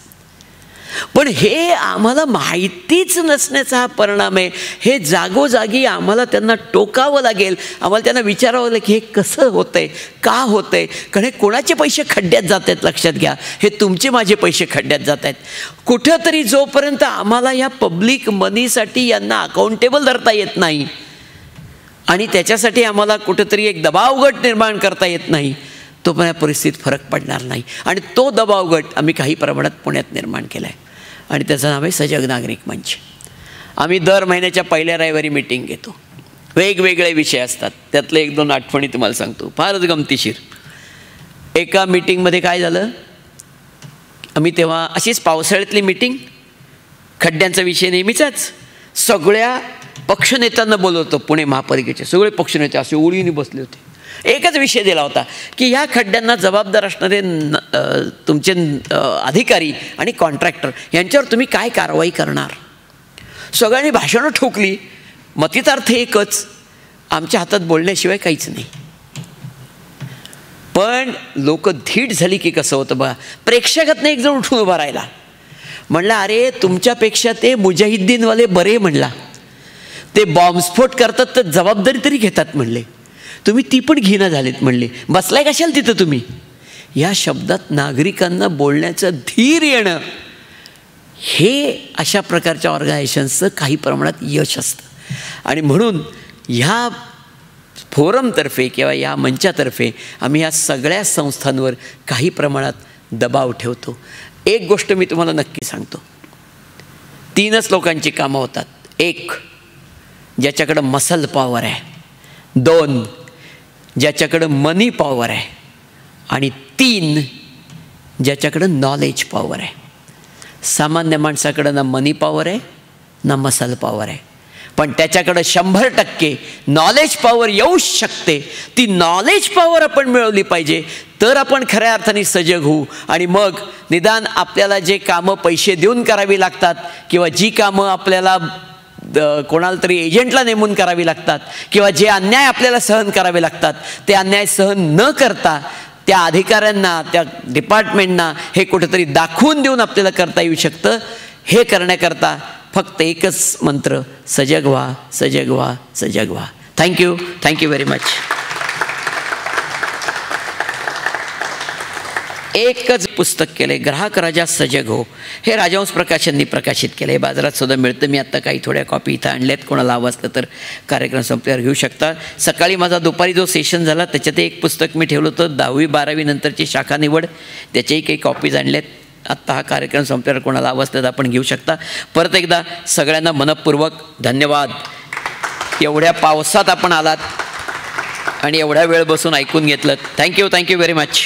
पण हे आम्हाला माहितीच नसण्याचा हा परिणाम आहे. हे जागोजागी आम्हाला त्यांना टोकावं लागेल, आम्हाला त्यांना विचारावं लागेल की हे कसं होतं आहे, का होतं आहे. कारण हे कोणाचे पैसे खड्ड्यात जात आहेत लक्षात घ्या, हे तुमचे माझे पैसे खड्ड्यात जात आहेत. कुठंतरी जोपर्यंत आम्हाला या पब्लिक मनीसाठी यांना अकाउंटेबल धरता येत नाही आणि त्याच्यासाठी आम्हाला कुठंतरी एक दबावगट निर्माण करता येत नाही, तोपर्यंत परिस्थितीत फरक पडणार नाही. आणि तो दबावगट आम्ही काही प्रमाणात पुण्यात निर्माण केला आहे आणि त्याचं नाव आहे सजग नागरिक मंच. आम्ही दर महिन्याच्या पहिल्या रविवारी मीटिंग घेतो. वेगवेगळे विषय असतात. त्यातले 1-2 आठवणी तुम्हाला सांगतो, फारच गमतीशीर. एका मीटिंगमध्ये काय झालं, आम्ही तेव्हा अशीच पावसाळ्यातली मीटिंग, खड्ड्यांचा विषय नेहमीचाच. सगळ्या पक्षनेत्यांना बोलवतो, पुणे महापालिकेचे सगळे पक्षनेते असे ओळीने बसले होते. एकच विषय दिला होता की ह्या खड्ड्यांना जबाबदार असणारे तुमचे अधिकारी आणि कॉन्ट्रॅक्टर यांच्यावर तुम्ही काय कारवाई करणार. सगळ्यांनी भाषणं ठोकली. मतितार्थ एकच, आमच्या हातात बोलण्याशिवाय काहीच नाही. पण लोक धीट झाली की कसं होतं बघा. प्रेक्षकातनं एक जण उठून उभा राहिला. म्हणला अरे तुमच्यापेक्षा ते मुजाहिद्दीनवाले बरे. म्हणला ते बॉम्बस्फोट करतात तर जबाबदारी तरी घेतात म्हणले, तुम्ही ती पण घेणं झालेत म्हणले. बसलाय कशाला तिथं तुम्ही. या शब्दात नागरिकांना बोलण्याचं धीर येणं हे अशा प्रकारच्या ऑर्गनायझेशन्सचं काही प्रमाणात यश असतं. आणि म्हणून ह्या फोरमतर्फे किंवा या मंचातर्फे आम्ही या सगळ्या संस्थांवर काही प्रमाणात दबाव ठेवतो. एक गोष्ट मी तुम्हाला नक्की सांगतो, 3च लोकांची कामं होतात. 1 ज्याच्याकडं मसल पॉवर आहे, 2 ज्याच्याकडं मनी पॉवर आहे आणि 3 ज्याच्याकडं नॉलेज पॉवर आहे. सामान्य माणसाकडं ना मनी पॉवर आहे ना मसल पॉवर आहे, पण त्याच्याकडं 100% नॉलेज पॉवर येऊच शकते. ती नॉलेज पॉवर आपण मिळवली पाहिजे, तर आपण खऱ्या अर्थाने सजग होऊ. आणि मग निदान आपल्याला जे कामं पैसे देऊन करावी लागतात किंवा जी कामं आपल्याला कोणाला तरी एजंटला नेमून करावी लागतात किंवा जे अन्याय आपल्याला सहन करावे लागतात, ते अन्याय सहन न करता त्या अधिकाऱ्यांना, त्या डिपार्टमेंटना हे कुठेतरी दाखवून देऊन आपल्याला करता येऊ शकतं. हे करण्याकरता फक्त एकच मंत्र, सजग व्हा, सजग व्हा, सजग व्हा. Thank you very much. एकच पुस्तक केलं आहे, ग्राहक राजा सजग हो. हे राजहंस प्रकाशननी प्रकाशित केलं आहे. बाजारात सुद्धा मिळतं. मी आत्ता काही थोड्या कॉपी इथं आणल्यात. कोणाला हवं असलं तर कार्यक्रम संपल्यावर घेऊ शकता. सकाळी माझा दुपारी जो सेशन झाला त्याच्यात एक पुस्तक मी ठेवलं होतं, 10वी 12वी नंतरची शाखा निवड. त्याच्याही काही कॉपीज आणल्यात. आत्ता हा कार्यक्रम संपल्यावर कोणाला हवं असलं तर आपण घेऊ शकता. परत एकदा सगळ्यांना मनपूर्वक धन्यवाद. एवढ्या पावसात आपण आलात आणि एवढ्या वेळ बसून ऐकून घेतलं. Thank you very much.